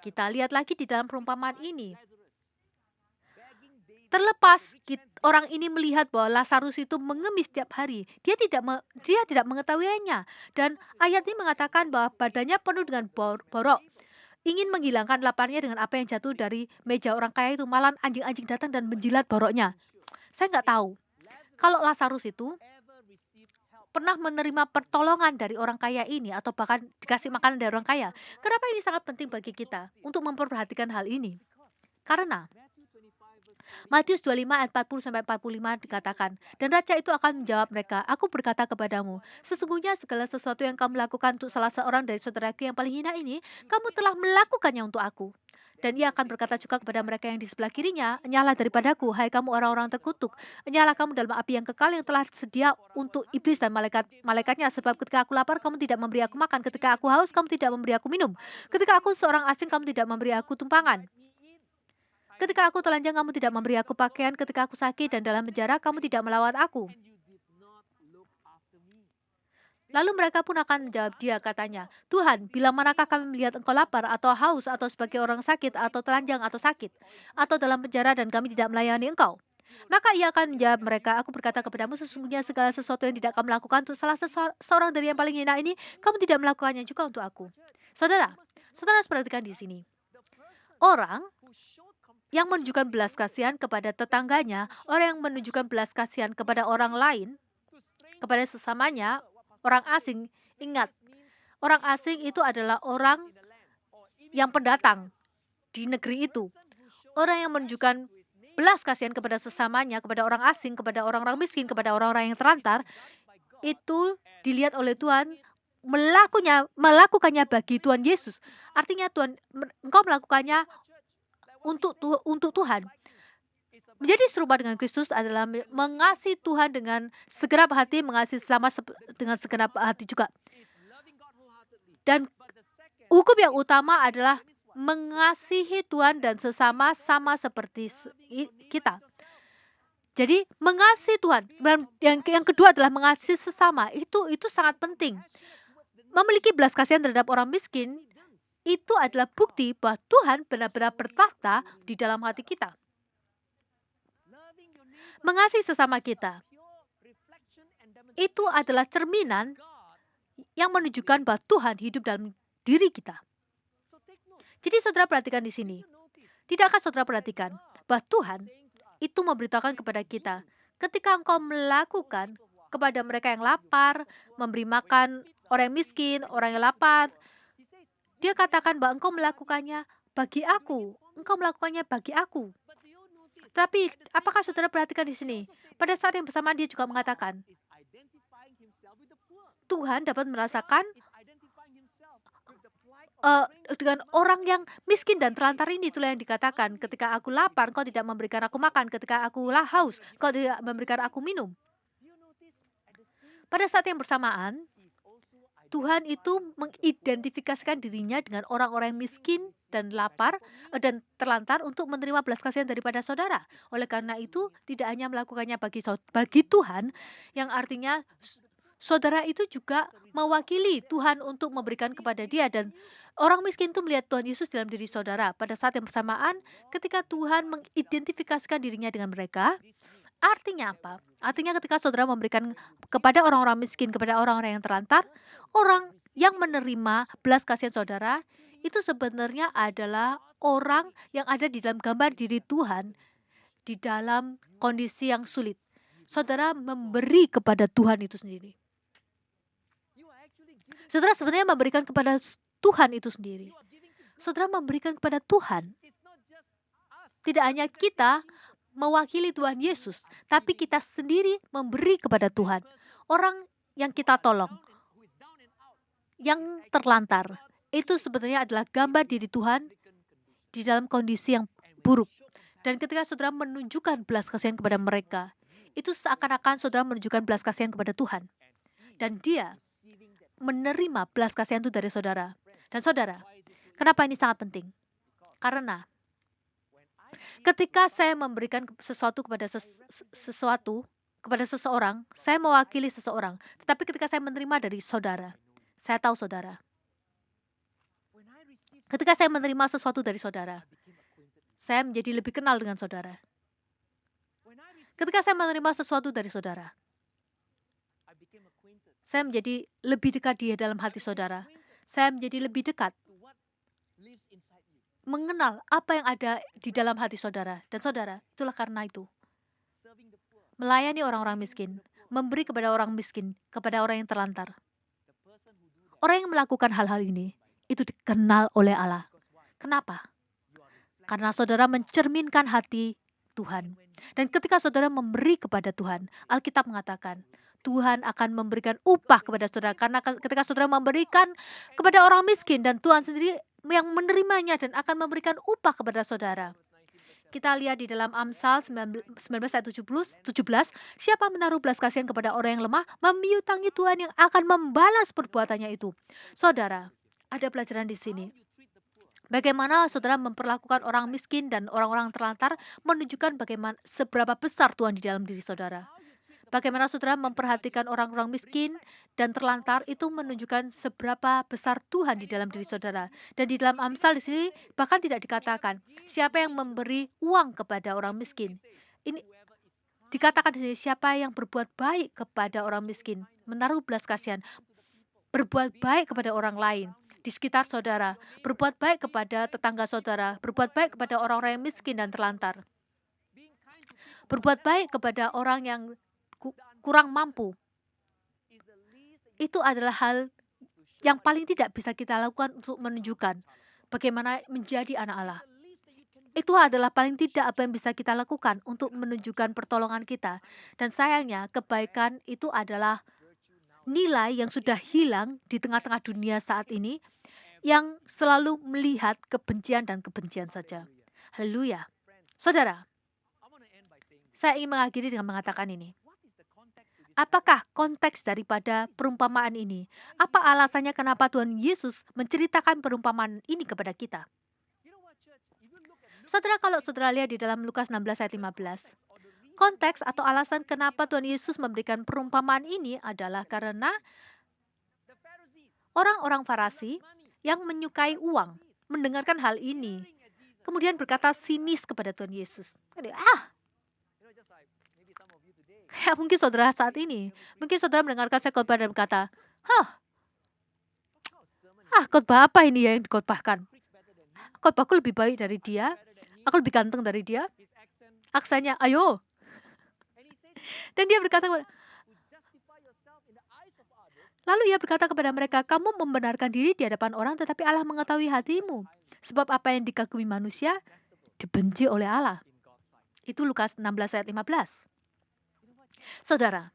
Kita lihat lagi di dalam perumpamaan ini. Terlepas orang ini melihat bahwa Lazarus itu mengemis setiap hari, dia tidak mengetahuinya. Dan ayat ini mengatakan bahwa badannya penuh dengan borok. Ingin menghilangkan laparnya dengan apa yang jatuh dari meja orang kaya itu, malah anjing-anjing datang dan menjilat boroknya. Saya nggak tahu. Kalau Lazarus itu pernah menerima pertolongan dari orang kaya ini atau bahkan dikasih makanan dari orang kaya? Kenapa ini sangat penting bagi kita untuk memperhatikan hal ini? Karena Matius 25 ayat 40-45 dikatakan, dan raja itu akan menjawab mereka, aku berkata kepadamu, sesungguhnya segala sesuatu yang kamu lakukan untuk salah seorang dari saudaraku yang paling hina ini, kamu telah melakukannya untuk aku. Dan ia akan berkata juga kepada mereka yang di sebelah kirinya, enyahlah daripadaku, hai kamu orang-orang terkutuk, enyahlah kamu dalam api yang kekal yang telah sedia untuk iblis dan malaikatnya, sebab ketika aku lapar, kamu tidak memberi aku makan, ketika aku haus, kamu tidak memberi aku minum, ketika aku seorang asing, kamu tidak memberi aku tumpangan. Ketika aku telanjang, kamu tidak memberi aku pakaian. Ketika aku sakit dan dalam penjara, kamu tidak melawat aku. Lalu mereka pun akan menjawab dia, katanya, Tuhan, bila manakah kami melihat engkau lapar, atau haus, atau sebagai orang sakit, atau telanjang, atau sakit, atau dalam penjara, dan kami tidak melayani engkau? Maka ia akan menjawab mereka, aku berkata kepadamu, sesungguhnya segala sesuatu yang tidak kamu lakukan untuk salah seorang dari yang paling hina ini, kamu tidak melakukannya juga untuk aku. Saudara harus perhatikan di sini. Orang yang menunjukkan belas kasihan kepada tetangganya, orang yang menunjukkan belas kasihan kepada orang lain, kepada sesamanya, orang asing. Ingat, orang asing itu adalah orang yang pendatang di negeri itu. Orang yang menunjukkan belas kasihan kepada sesamanya, kepada orang asing, kepada orang-orang miskin, kepada orang-orang yang terlantar, itu dilihat oleh Tuhan melakukannya bagi Tuhan Yesus. Artinya engkau melakukannya untuk Tuhan. Menjadi serupa dengan Kristus adalah mengasihi Tuhan dengan segenap hati, mengasihi sesama dengan segenap hati juga. Dan hukum yang utama adalah mengasihi Tuhan dan sesama sama seperti kita. Jadi mengasihi Tuhan. Dan yang kedua adalah mengasihi sesama. Itu sangat penting. Memiliki belas kasihan terhadap orang miskin itu adalah bukti bahwa Tuhan benar-benar bertahta di dalam hati kita. Mengasihi sesama kita itu adalah cerminan yang menunjukkan bahwa Tuhan hidup dalam diri kita. Jadi saudara perhatikan di sini. Tidakkah saudara perhatikan bahwa Tuhan itu memberitakan kepada kita, ketika engkau melakukan kepada mereka yang lapar, memberi makan orang yang miskin, orang yang lapar, dia katakan bahwa engkau melakukannya bagi aku. Engkau melakukannya bagi aku. Tapi apakah saudara perhatikan di sini? Pada saat yang bersamaan dia juga mengatakan, Tuhan dapat merasakan dengan orang yang miskin dan terlantar ini. Itulah yang dikatakan, ketika aku lapar, engkau tidak memberikan aku makan. Ketika aku haus, engkau tidak memberikan aku minum. Pada saat yang bersamaan, Tuhan itu mengidentifikasikan dirinya dengan orang-orang miskin dan lapar dan terlantar untuk menerima belas kasihan daripada saudara. Oleh karena itu, tidak hanya melakukannya bagi Tuhan, yang artinya saudara itu juga mewakili Tuhan untuk memberikan kepada dia. Dan orang miskin itu melihat Tuhan Yesus dalam diri saudara. Pada saat yang bersamaan, ketika Tuhan mengidentifikasikan dirinya dengan mereka, artinya apa? Artinya ketika saudara memberikan kepada orang-orang miskin, kepada orang-orang yang terlantar, orang yang menerima belas kasihan saudara, itu sebenarnya adalah orang yang ada di dalam gambar diri Tuhan, di dalam kondisi yang sulit. Saudara memberi kepada Tuhan itu sendiri. Saudara sebenarnya memberikan kepada Tuhan itu sendiri. Saudara memberikan kepada Tuhan. Tidak hanya kita mewakili Tuhan Yesus, tapi kita sendiri memberi kepada Tuhan. Orang yang kita tolong, yang terlantar, itu sebenarnya adalah gambar diri Tuhan di dalam kondisi yang buruk. Dan ketika saudara menunjukkan belas kasihan kepada mereka, itu seakan-akan saudara menunjukkan belas kasihan kepada Tuhan. Dan dia menerima belas kasihan itu dari saudara. Dan saudara, kenapa ini sangat penting? Karena ketika saya memberikan sesuatu kepada seseorang, saya mewakili seseorang. Tetapi ketika saya menerima dari saudara, saya tahu saudara. Ketika saya menerima sesuatu dari saudara, saya menjadi lebih kenal dengan saudara. Ketika saya menerima sesuatu dari saudara, saya menjadi lebih dekat dia dalam hati saudara. Saya menjadi lebih dekat mengenal apa yang ada di dalam hati saudara. Dan saudara, itulah karena itu. Melayani orang-orang miskin, memberi kepada orang miskin, kepada orang yang terlantar. Orang yang melakukan hal-hal ini itu dikenal oleh Allah. Kenapa? Karena saudara mencerminkan hati Tuhan. Dan ketika saudara memberi kepada Tuhan, Alkitab mengatakan, Tuhan akan memberikan upah kepada saudara. Karena ketika saudara memberikan kepada orang miskin, dan Tuhan sendiri yang menerimanya dan akan memberikan upah kepada saudara. Kita lihat di dalam Amsal 19 ayat 17, siapa menaruh belas kasihan kepada orang yang lemah, memiutangi Tuhan yang akan membalas perbuatannya itu. Saudara, ada pelajaran di sini. Bagaimana saudara memperlakukan orang miskin dan orang-orang terlantar menunjukkan bagaimana seberapa besar Tuhan di dalam diri saudara. Bagaimana saudara memperhatikan orang-orang miskin dan terlantar itu menunjukkan seberapa besar Tuhan di dalam diri saudara. Dan di dalam Amsal di sini bahkan tidak dikatakan siapa yang memberi uang kepada orang miskin. Ini dikatakan di sini siapa yang berbuat baik kepada orang miskin, menaruh belas kasihan, berbuat baik kepada orang lain di sekitar saudara, berbuat baik kepada tetangga saudara, berbuat baik kepada orang-orang yang miskin dan terlantar, berbuat baik kepada orang yang kurang mampu. Itu adalah hal yang paling tidak bisa kita lakukan untuk menunjukkan bagaimana menjadi anak Allah. Itu adalah paling tidak apa yang bisa kita lakukan untuk menunjukkan pertolongan kita. Dan sayangnya kebaikan itu adalah nilai yang sudah hilang di tengah-tengah dunia saat ini, yang selalu melihat kebencian dan kebencian saja. Haleluya. Saudara, saya ingin mengakhiri dengan mengatakan ini. Apakah konteks daripada perumpamaan ini? Apa alasannya kenapa Tuhan Yesus menceritakan perumpamaan ini kepada kita? Saudara, kalau saudara lihat di dalam Lukas 16 ayat 15, konteks atau alasan kenapa Tuhan Yesus memberikan perumpamaan ini adalah karena orang-orang Farisi yang menyukai uang mendengarkan hal ini, kemudian berkata sinis kepada Tuhan Yesus. Ya, mungkin saudara saat ini, mungkin saudara mendengarkan saya khotbah dan berkata, khotbah apa ini ya yang dikhotbahkan? Khotbahku lebih baik dari dia, aku lebih ganteng dari dia, aksannya, ayo. Dan dia berkata, lalu ia berkata kepada mereka, kamu membenarkan diri di hadapan orang, tetapi Allah mengetahui hatimu. Sebab apa yang dikagumi manusia, dibenci oleh Allah. Itu Lukas 16 ayat 15. Saudara,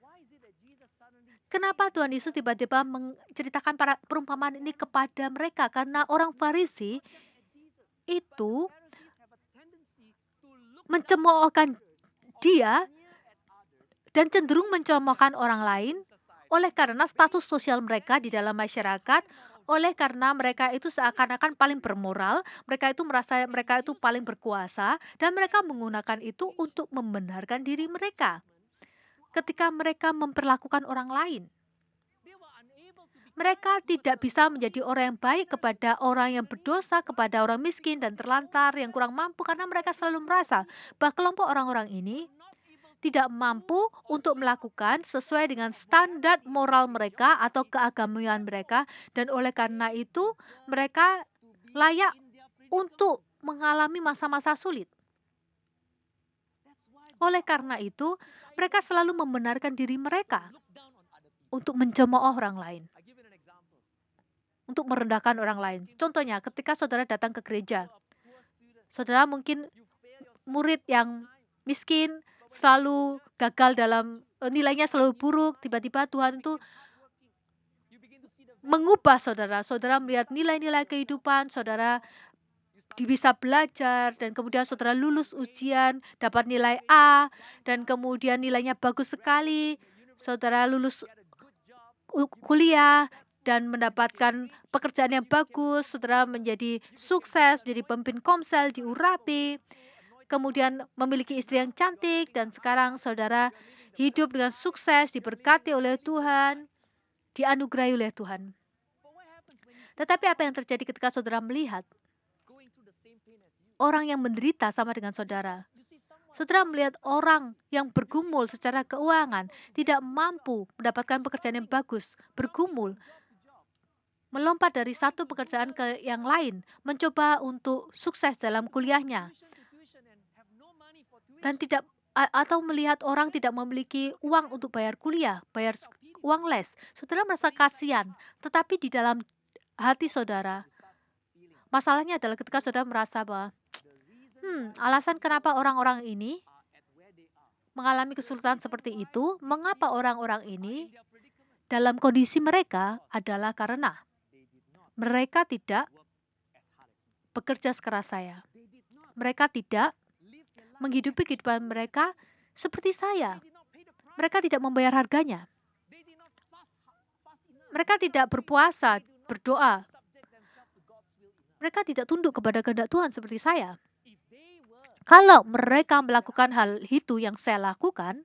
kenapa Tuhan Yesus tiba-tiba menceritakan perumpamaan ini kepada mereka? Karena orang Farisi itu mencemoohkan dia dan cenderung mencemoohkan orang lain oleh karena status sosial mereka di dalam masyarakat, oleh karena mereka itu seakan-akan paling bermoral, mereka itu merasa mereka itu paling berkuasa, dan mereka menggunakan itu untuk membenarkan diri mereka. Ketika mereka memperlakukan orang lain, mereka tidak bisa menjadi orang yang baik kepada orang yang berdosa, kepada orang miskin dan terlantar yang kurang mampu, karena mereka selalu merasa bahwa kelompok orang-orang ini tidak mampu untuk melakukan sesuai dengan standar moral mereka atau keagamaan mereka, dan oleh karena itu mereka layak untuk mengalami masa-masa sulit. Oleh karena itu, mereka selalu membenarkan diri mereka untuk mencemooh orang lain, untuk merendahkan orang lain. Contohnya, ketika saudara datang ke gereja, saudara mungkin murid yang miskin, selalu gagal dalam nilainya selalu buruk, tiba-tiba Tuhan itu mengubah saudara. Saudara melihat nilai-nilai kehidupan, saudara bisa belajar, dan kemudian saudara lulus ujian, dapat nilai A, dan kemudian nilainya bagus sekali. Saudara lulus kuliah dan mendapatkan pekerjaan yang bagus, saudara menjadi sukses, menjadi pemimpin Komsel di Urapi, kemudian memiliki istri yang cantik, dan sekarang saudara hidup dengan sukses, diberkati oleh Tuhan, dianugerahi oleh Tuhan. Tetapi apa yang terjadi ketika saudara melihat orang yang menderita sama dengan saudara? Saudara melihat orang yang bergumul secara keuangan, tidak mampu mendapatkan pekerjaan yang bagus, bergumul, melompat dari satu pekerjaan ke yang lain, mencoba untuk sukses dalam kuliahnya, dan tidak atau melihat orang tidak memiliki uang untuk bayar kuliah, bayar uang les, saudara merasa kasihan. Tetapi di dalam hati saudara, masalahnya adalah ketika saudara merasa bahwa alasan kenapa orang-orang ini mengalami kesulitan seperti itu, mengapa orang-orang ini dalam kondisi mereka adalah karena mereka tidak bekerja sekeras saya. Mereka tidak menghidupi kehidupan mereka seperti saya. Mereka tidak membayar harganya. Mereka tidak berpuasa, berdoa. Mereka tidak tunduk kepada kehendak Tuhan seperti saya. Kalau mereka melakukan hal itu yang saya lakukan,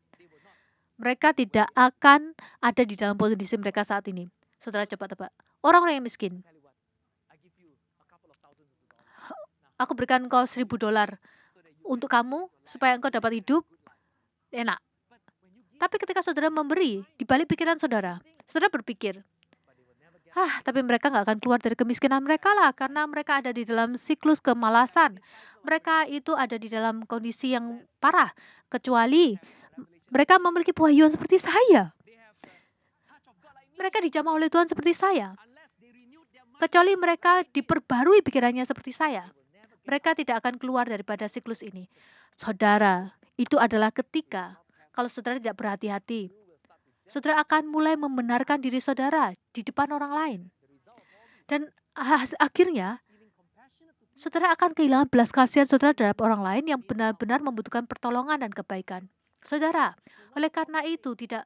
mereka tidak akan ada di dalam kondisi mereka saat ini. Saudara cepat tebak. Orang-orang yang miskin. Aku berikan engkau $1.000 untuk kamu supaya engkau dapat hidup enak. Tapi ketika saudara memberi, di balik pikiran saudara, saudara berpikir, tapi mereka nggak akan keluar dari kemiskinan mereka lah, karena mereka ada di dalam siklus kemalasan. Mereka itu ada di dalam kondisi yang parah, kecuali mereka memiliki pewahyuan seperti saya. Mereka dijamah oleh Tuhan seperti saya. Kecuali mereka diperbarui pikirannya seperti saya. Mereka tidak akan keluar daripada siklus ini. Saudara, itu adalah ketika kalau saudara tidak berhati-hati, saudara akan mulai membenarkan diri saudara di depan orang lain. Dan akhirnya, saudara akan kehilangan belas kasihan saudara terhadap orang lain yang benar-benar membutuhkan pertolongan dan kebaikan. Saudara, oleh karena itu tidak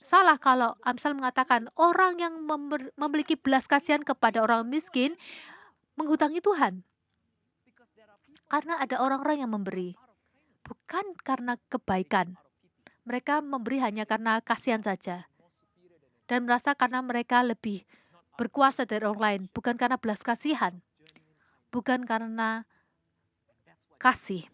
salah kalau Amsal mengatakan orang yang memiliki belas kasihan kepada orang miskin menghutangi Tuhan. Karena ada orang-orang yang memberi, bukan karena kebaikan. Mereka memberi hanya karena kasihan saja. Dan merasa karena mereka lebih berkuasa dari orang lain, bukan karena belas kasihan. Bukan karena kasih.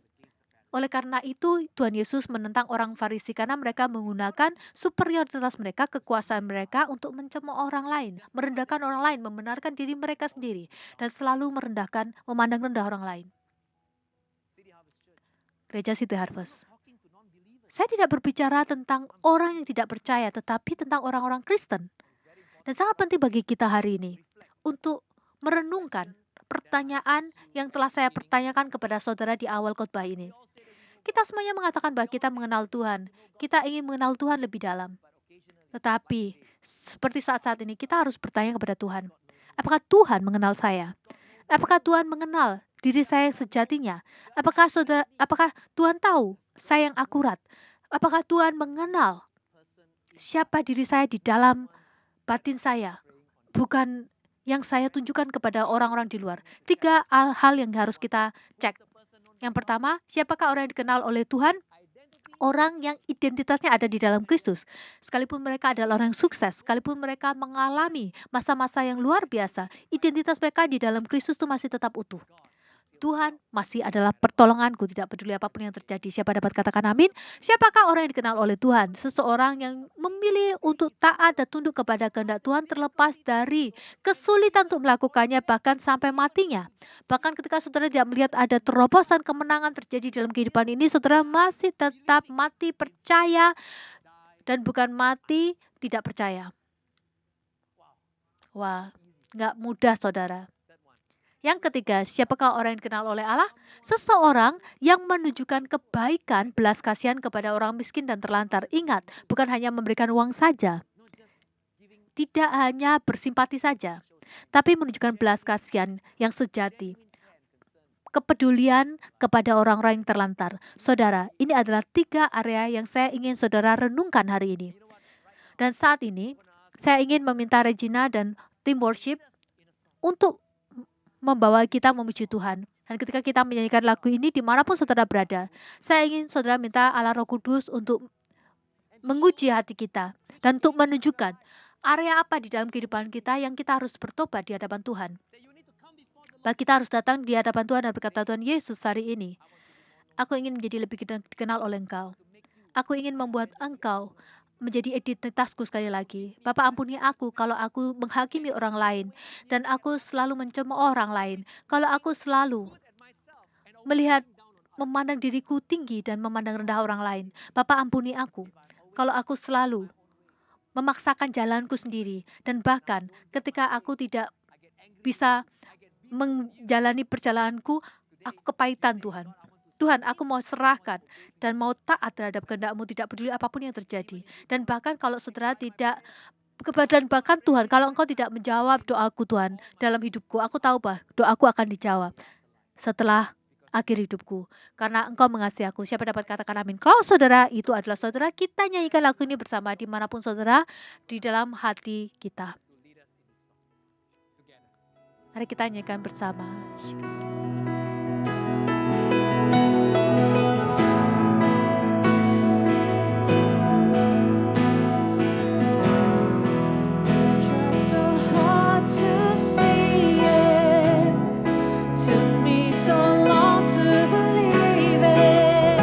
Oleh karena itu, Tuhan Yesus menentang orang Farisi karena mereka menggunakan superioritas mereka, kekuasaan mereka untuk mencemooh orang lain, merendahkan orang lain, membenarkan diri mereka sendiri, dan selalu memandang rendah orang lain. Gereja City Harvest. Saya tidak berbicara tentang orang yang tidak percaya, tetapi tentang orang-orang Kristen. Dan sangat penting bagi kita hari ini untuk merenungkan pertanyaan yang telah saya pertanyakan kepada saudara di awal khotbah ini. Kita semuanya mengatakan bahwa kita mengenal Tuhan. Kita ingin mengenal Tuhan lebih dalam. Tetapi, seperti saat-saat ini, kita harus bertanya kepada Tuhan. Apakah Tuhan mengenal saya? Apakah Tuhan mengenal diri saya sejatinya? Apakah Tuhan tahu saya yang akurat? Apakah Tuhan mengenal siapa diri saya di dalam batin saya? Bukan yang saya tunjukkan kepada orang-orang di luar. 3 hal yang harus kita cek. Yang pertama, siapakah orang yang dikenal oleh Tuhan? Orang yang identitasnya ada di dalam Kristus. Sekalipun mereka adalah orang yang sukses, sekalipun mereka mengalami masa-masa yang luar biasa, identitas mereka di dalam Kristus itu masih tetap utuh. Tuhan masih adalah pertolonganku, tidak peduli apapun yang terjadi. Siapa dapat katakan amin? Siapakah orang yang dikenal oleh Tuhan? Seseorang yang memilih untuk taat dan tunduk kepada kehendak Tuhan terlepas dari kesulitan untuk melakukannya, bahkan sampai matinya. Bahkan ketika saudara tidak melihat ada terobosan kemenangan terjadi dalam kehidupan ini, saudara masih tetap mati percaya dan bukan mati tidak percaya. Wah, nggak mudah saudara. Yang ketiga, siapakah orang yang dikenal oleh Allah? Seseorang yang menunjukkan kebaikan, belas kasihan kepada orang miskin dan terlantar. Ingat, bukan hanya memberikan uang saja. Tidak hanya bersimpati saja, tapi menunjukkan belas kasihan yang sejati. Kepedulian kepada orang-orang yang terlantar. Saudara, ini adalah 3 area yang saya ingin saudara renungkan hari ini. Dan saat ini, saya ingin meminta Regina dan tim worship untuk membawa kita memuji Tuhan. Dan ketika kita menyanyikan lagu ini dimanapun saudara berada, saya ingin saudara minta Allah Roh Kudus untuk menguji hati kita dan untuk menunjukkan area apa di dalam kehidupan kita yang kita harus bertobat di hadapan Tuhan. Bahwa kita harus datang di hadapan Tuhan dan berkata, Tuhan Yesus, hari ini aku ingin menjadi lebih dikenal oleh Engkau. Aku ingin membuat Engkau menjadi identitasku sekali lagi. Bapa, ampuni aku kalau aku menghakimi orang lain dan aku selalu mencemooh orang lain. Kalau aku selalu melihat memandang diriku tinggi dan memandang rendah orang lain. Bapa, ampuni aku kalau aku selalu memaksakan jalanku sendiri, dan bahkan ketika aku tidak bisa menjalani perjalananku, aku kepahitan Tuhan. Tuhan, aku mau serahkan dan mau taat terhadap kehendak-Mu, tidak peduli apapun yang terjadi. Dan bahkan kalau saudara tidak, dan bahkan Tuhan, kalau Engkau tidak menjawab doaku Tuhan dalam hidupku, aku tahu bahwa doaku akan dijawab setelah akhir hidupku. Karena Engkau mengasihi aku. Siapa dapat katakan amin? Kalau saudara itu adalah saudara, kita nyanyikan lagu ini bersama dimanapun saudara, di dalam hati kita. Mari kita nyanyikan bersama. You try so hard to see it. Took me so long to believe it.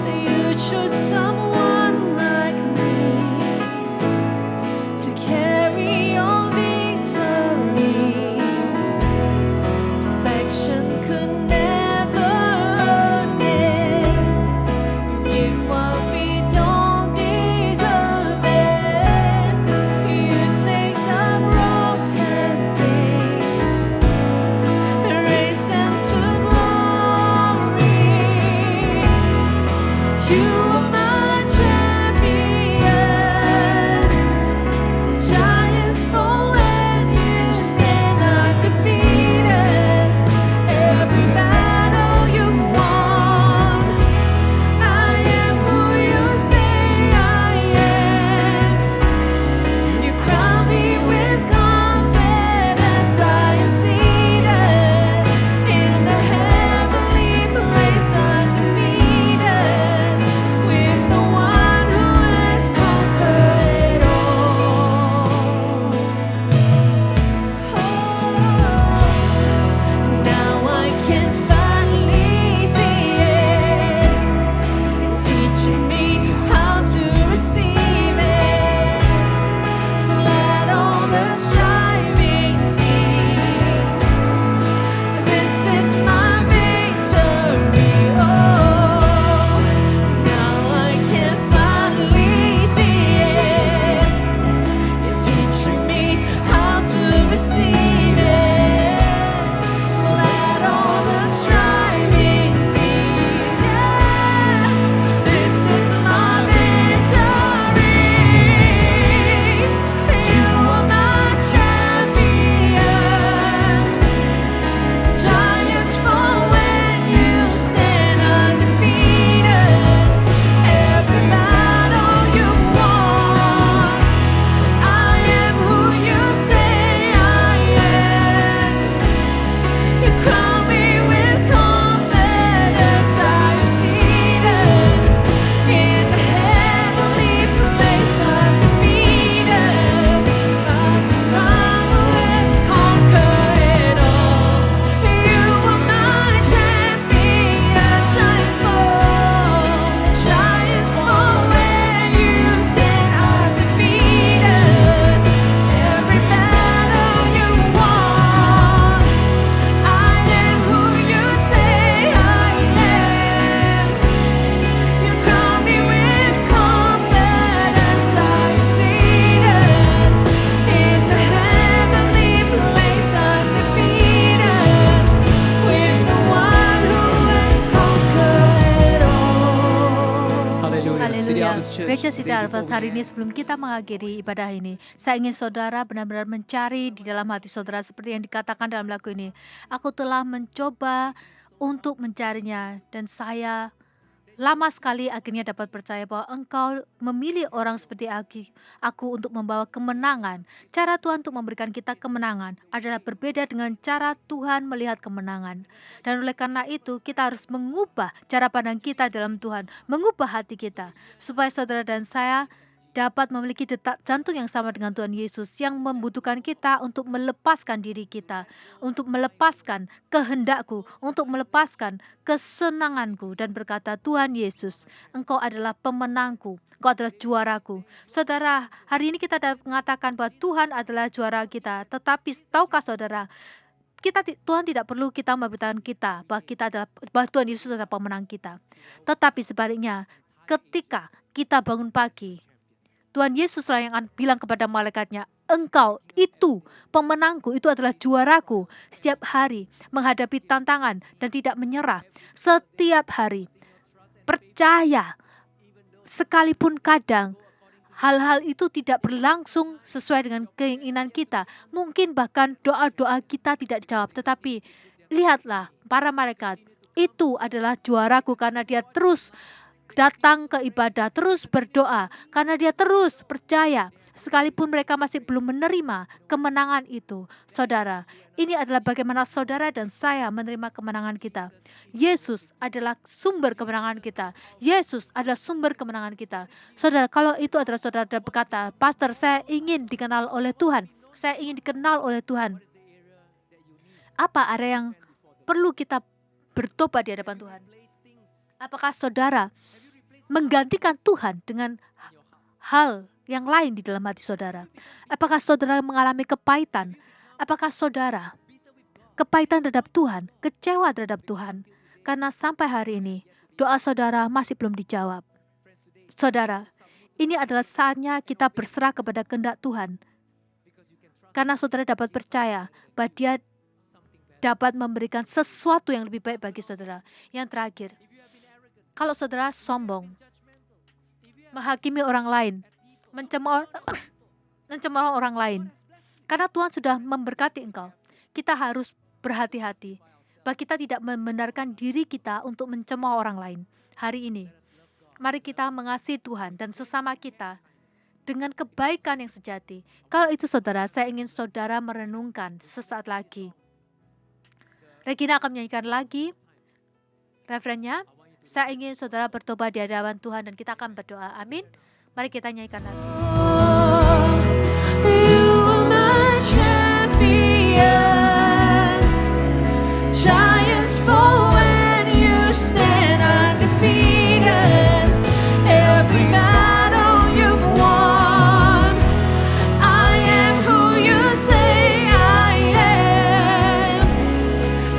That you chose someone like me to carry your victory. Perfection could never earn it. You give what we don't deserve it. You take the broken things and raise them to glory. You are my champion. Giants fall when you stand undefeated. Every battle you've won, I am who you say I am. You crown me with confidence. I am seated in the heavenly place, undefeated, with the one who has conquered all. Now I can finally see it. It's teaching me how to receive it. So let all the striving cease. This is my victory. Oh, now I can finally see it. You're teaching me how to receive it. So let all the striving cease. Yeah, this is my victory. You are my champion. Giants fall when you stand undefeated. Every battle you've won, I am who you say I am. You crown me with confidence. I am seated in the heavenly place, undefeated by the one who has conquered it all. You are my champion. Giants fall when you stand undefeated. Every battle you won, I am who you say I am. You crown me with confidence. I am seated in the heavenly place, undefeated, with the one who has conquered all. Haleluya. City Haleluya. Harvest Church. Gereja City Today Harvest, before hari we ini end, sebelum kita mengakhiri ibadah ini, saya ingin saudara benar-benar mencari di dalam hati saudara seperti yang dikatakan dalam lagu ini. Aku telah mencoba untuk mencarinya, dan saya lama sekali akhirnya dapat percaya bahwa Engkau memilih orang seperti aku untuk membawa kemenangan. Cara Tuhan untuk memberikan kita kemenangan adalah berbeda dengan cara Tuhan melihat kemenangan. Dan oleh karena itu kita harus mengubah cara pandang kita dalam Tuhan, mengubah hati kita, supaya saudara dan saya dapat memiliki detak jantung yang sama dengan Tuhan Yesus, yang membutuhkan kita untuk melepaskan diri kita, untuk melepaskan kehendakku, untuk melepaskan kesenanganku, dan berkata, Tuhan Yesus, Engkau adalah pemenangku, Engkau adalah juaraku. Saudara, hari ini kita dapat mengatakan bahwa Tuhan adalah juara kita, tetapi tahukah saudara, Tuhan tidak perlu kita memberitakan kita bahwa Tuhan Yesus adalah pemenang kita. Tetapi sebaliknya, ketika kita bangun pagi, Tuhan Yesuslah yang akan bilang kepada malaikatnya, engkau itu pemenangku, itu adalah juaraku. Setiap hari menghadapi tantangan dan tidak menyerah. Setiap hari percaya, sekalipun kadang hal-hal itu tidak berlangsung sesuai dengan keinginan kita. Mungkin bahkan doa-doa kita tidak dijawab. Tetapi lihatlah para malaikat, itu adalah juaraku karena dia terus datang ke ibadah, terus berdoa, karena dia terus percaya. Sekalipun mereka masih belum menerima kemenangan itu. Saudara, ini adalah bagaimana saudara dan saya menerima kemenangan kita. Yesus adalah sumber kemenangan kita. Yesus adalah sumber kemenangan kita. Saudara, kalau itu adalah saudara berkata, Pastor, saya ingin dikenal oleh Tuhan. Saya ingin dikenal oleh Tuhan. Apa area yang perlu kita bertobat di hadapan Tuhan? Apakah saudara menggantikan Tuhan dengan hal yang lain di dalam hati saudara? Apakah saudara mengalami kepahitan? Apakah saudara kepahitan terhadap Tuhan, kecewa terhadap Tuhan? Karena sampai hari ini doa saudara masih belum dijawab. Saudara, ini adalah saatnya kita berserah kepada kehendak Tuhan. Karena saudara dapat percaya bahwa Dia dapat memberikan sesuatu yang lebih baik bagi saudara. Yang terakhir, kalau saudara sombong, menghakimi orang lain, mencemooh orang lain, karena Tuhan sudah memberkati engkau, kita harus berhati-hati bahwa kita tidak membenarkan diri kita untuk mencemooh orang lain. Hari ini, mari kita mengasihi Tuhan dan sesama kita dengan kebaikan yang sejati. Kalau itu saudara, saya ingin saudara merenungkan sesaat lagi. Regina akan menyanyikan lagi refrennya. Saya ingin saudara bertobat di hadapan Tuhan dan kita akan berdoa. Amin. Mari kita nyanyikan lagi. You are my champion. Giants fall when you stand undefeated. Every battle you've won. I am who you say I am.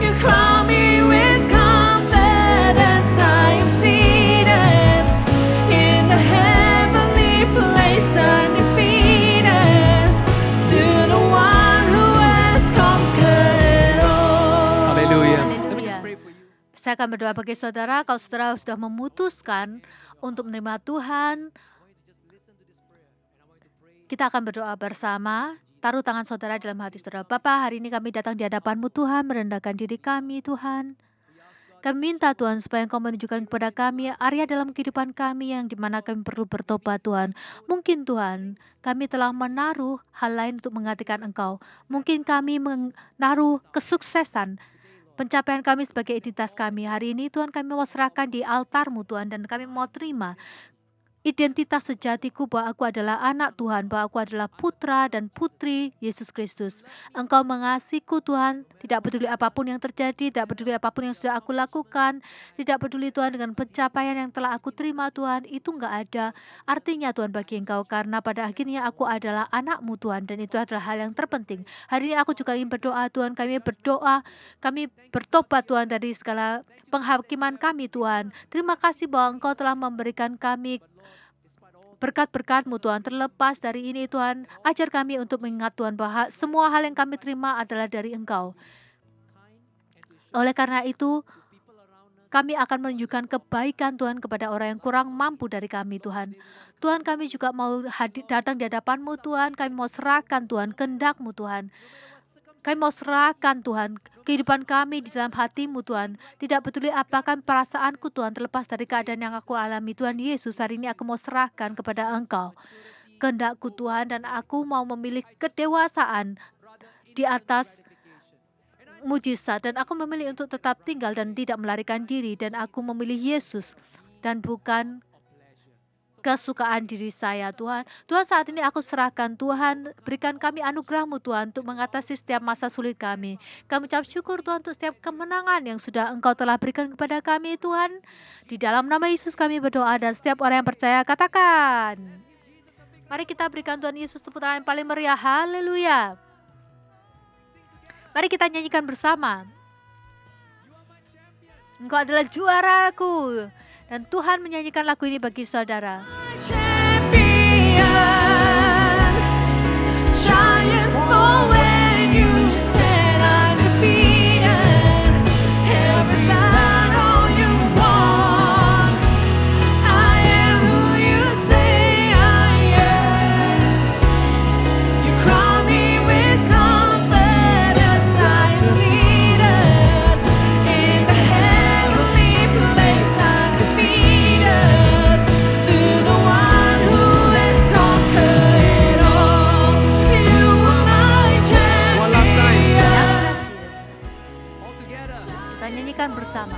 You crown me with confidence. I am seated in the heavenly place, undefeated, to the one who has conquered all. Hallelujah. Haleluya. Saya akan berdoa bagi saudara. Kalau saudara sudah memutuskan untuk menerima Tuhan, kita akan berdoa bersama. Taruh tangan saudara dalam hati saudara. Bapa, hari ini kami datang di hadapan-Mu Tuhan, merendahkan diri kami Tuhan. Kami minta Tuhan supaya Engkau menunjukkan kepada kami area dalam kehidupan kami yang dimana kami perlu bertobat Tuhan. Mungkin Tuhan, kami telah menaruh hal lain untuk menggantikan Engkau. Mungkin kami menaruh kesuksesan, pencapaian kami sebagai identitas kami. Hari ini Tuhan kami mau serahkan di altar-Mu Tuhan, dan kami mau terima identitas sejatiku bahwa aku adalah anak Tuhan, bahwa aku adalah putra dan putri Yesus Kristus. Engkau mengasihiku Tuhan, tidak peduli apapun yang terjadi, tidak peduli apapun yang sudah aku lakukan, tidak peduli Tuhan dengan pencapaian yang telah aku terima Tuhan, itu enggak ada artinya Tuhan bagi Engkau, karena pada akhirnya aku adalah anak-Mu Tuhan, dan itu adalah hal yang terpenting. Hari ini aku juga ingin berdoa Tuhan, kami berdoa, kami bertobat Tuhan dari segala penghakiman kami Tuhan. Terima kasih bahwa Engkau telah memberikan kami berkat-berkat-Mu Tuhan. Terlepas dari ini Tuhan, ajar kami untuk mengingat Tuhan bahwa semua hal yang kami terima adalah dari Engkau. Oleh karena itu, kami akan menunjukkan kebaikan Tuhan kepada orang yang kurang mampu dari kami Tuhan. Tuhan, kami juga mau datang di hadapan-Mu Tuhan. Kami mau serahkan Tuhan kehendak-Mu Tuhan. Kami mau serahkan Tuhan kehidupan kami di dalam hati-Mu Tuhan. Tidak peduli apakah perasaanku Tuhan, terlepas dari keadaan yang aku alami Tuhan Yesus, hari ini aku mau serahkan kepada Engkau kehendak-Ku Tuhan, dan aku mau memilih kedewasaan di atas mujizat, dan aku memilih untuk tetap tinggal dan tidak melarikan diri, dan aku memilih Yesus dan bukan kesukaan diri saya Tuhan. Tuhan, saat ini aku serahkan Tuhan, berikan kami anugerah-Mu Tuhan untuk mengatasi setiap masa sulit kami. Kami ucap syukur Tuhan untuk setiap kemenangan yang sudah Engkau telah berikan kepada kami Tuhan. Di dalam nama Yesus kami berdoa, dan setiap orang yang percaya katakan, mari kita berikan Tuhan Yesus tepuk tangan yang paling meriah. Haleluya. Mari kita nyanyikan bersama. Engkau adalah juaraku. Dan Tuhan menyanyikan lagu ini bagi saudara. Champion, giants fall when you stand undefeated. Every battle you won, I am who you say I am. You crown me with confidence. I am seated in the heavenly place, undefeated. To the one who has conquered all, you are my One last time. champion. Kita nyanyikan bersama.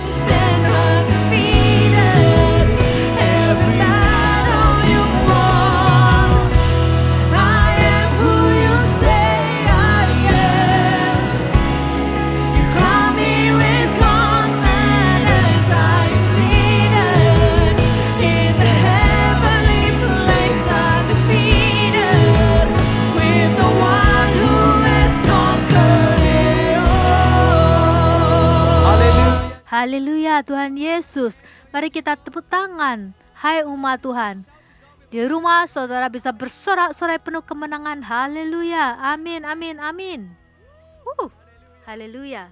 Stand undefeated. Every battle you've won, I am who you say I am. You crown me with confidence. I am seated in the heavenly place, undefeated, with the one who has conquered it all. Haleluya. Haleluya, Tuhan Yesus. Mari kita tepuk tangan. Hai umat Tuhan. Di rumah saudara bisa bersorak-sorai penuh kemenangan. Haleluya. Amin, amin, amin. Haleluya.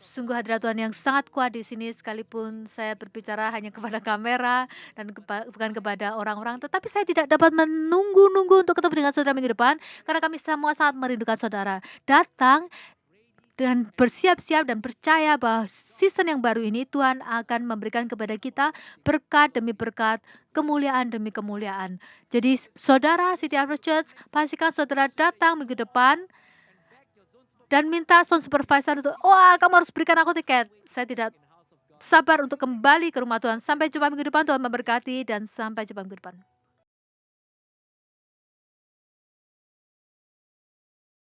Sungguh hadirat Tuhan yang sangat kuat di sini, sekalipun saya berbicara hanya kepada kamera dan bukan kepada orang-orang, tetapi saya tidak dapat menunggu-nunggu untuk ketemu dengan saudara minggu depan, karena kami semua sangat merindukan saudara. Datang dan bersiap-siap dan percaya bahwa season yang baru ini Tuhan akan memberikan kepada kita berkat demi berkat, kemuliaan demi kemuliaan. Jadi saudara City Harvest Church, pastikan saudara datang minggu depan dan minta sound supervisor untuk, wah kamu harus berikan aku tiket. Saya tidak sabar untuk kembali ke rumah Tuhan. Sampai jumpa minggu depan, Tuhan memberkati, dan sampai jumpa minggu depan.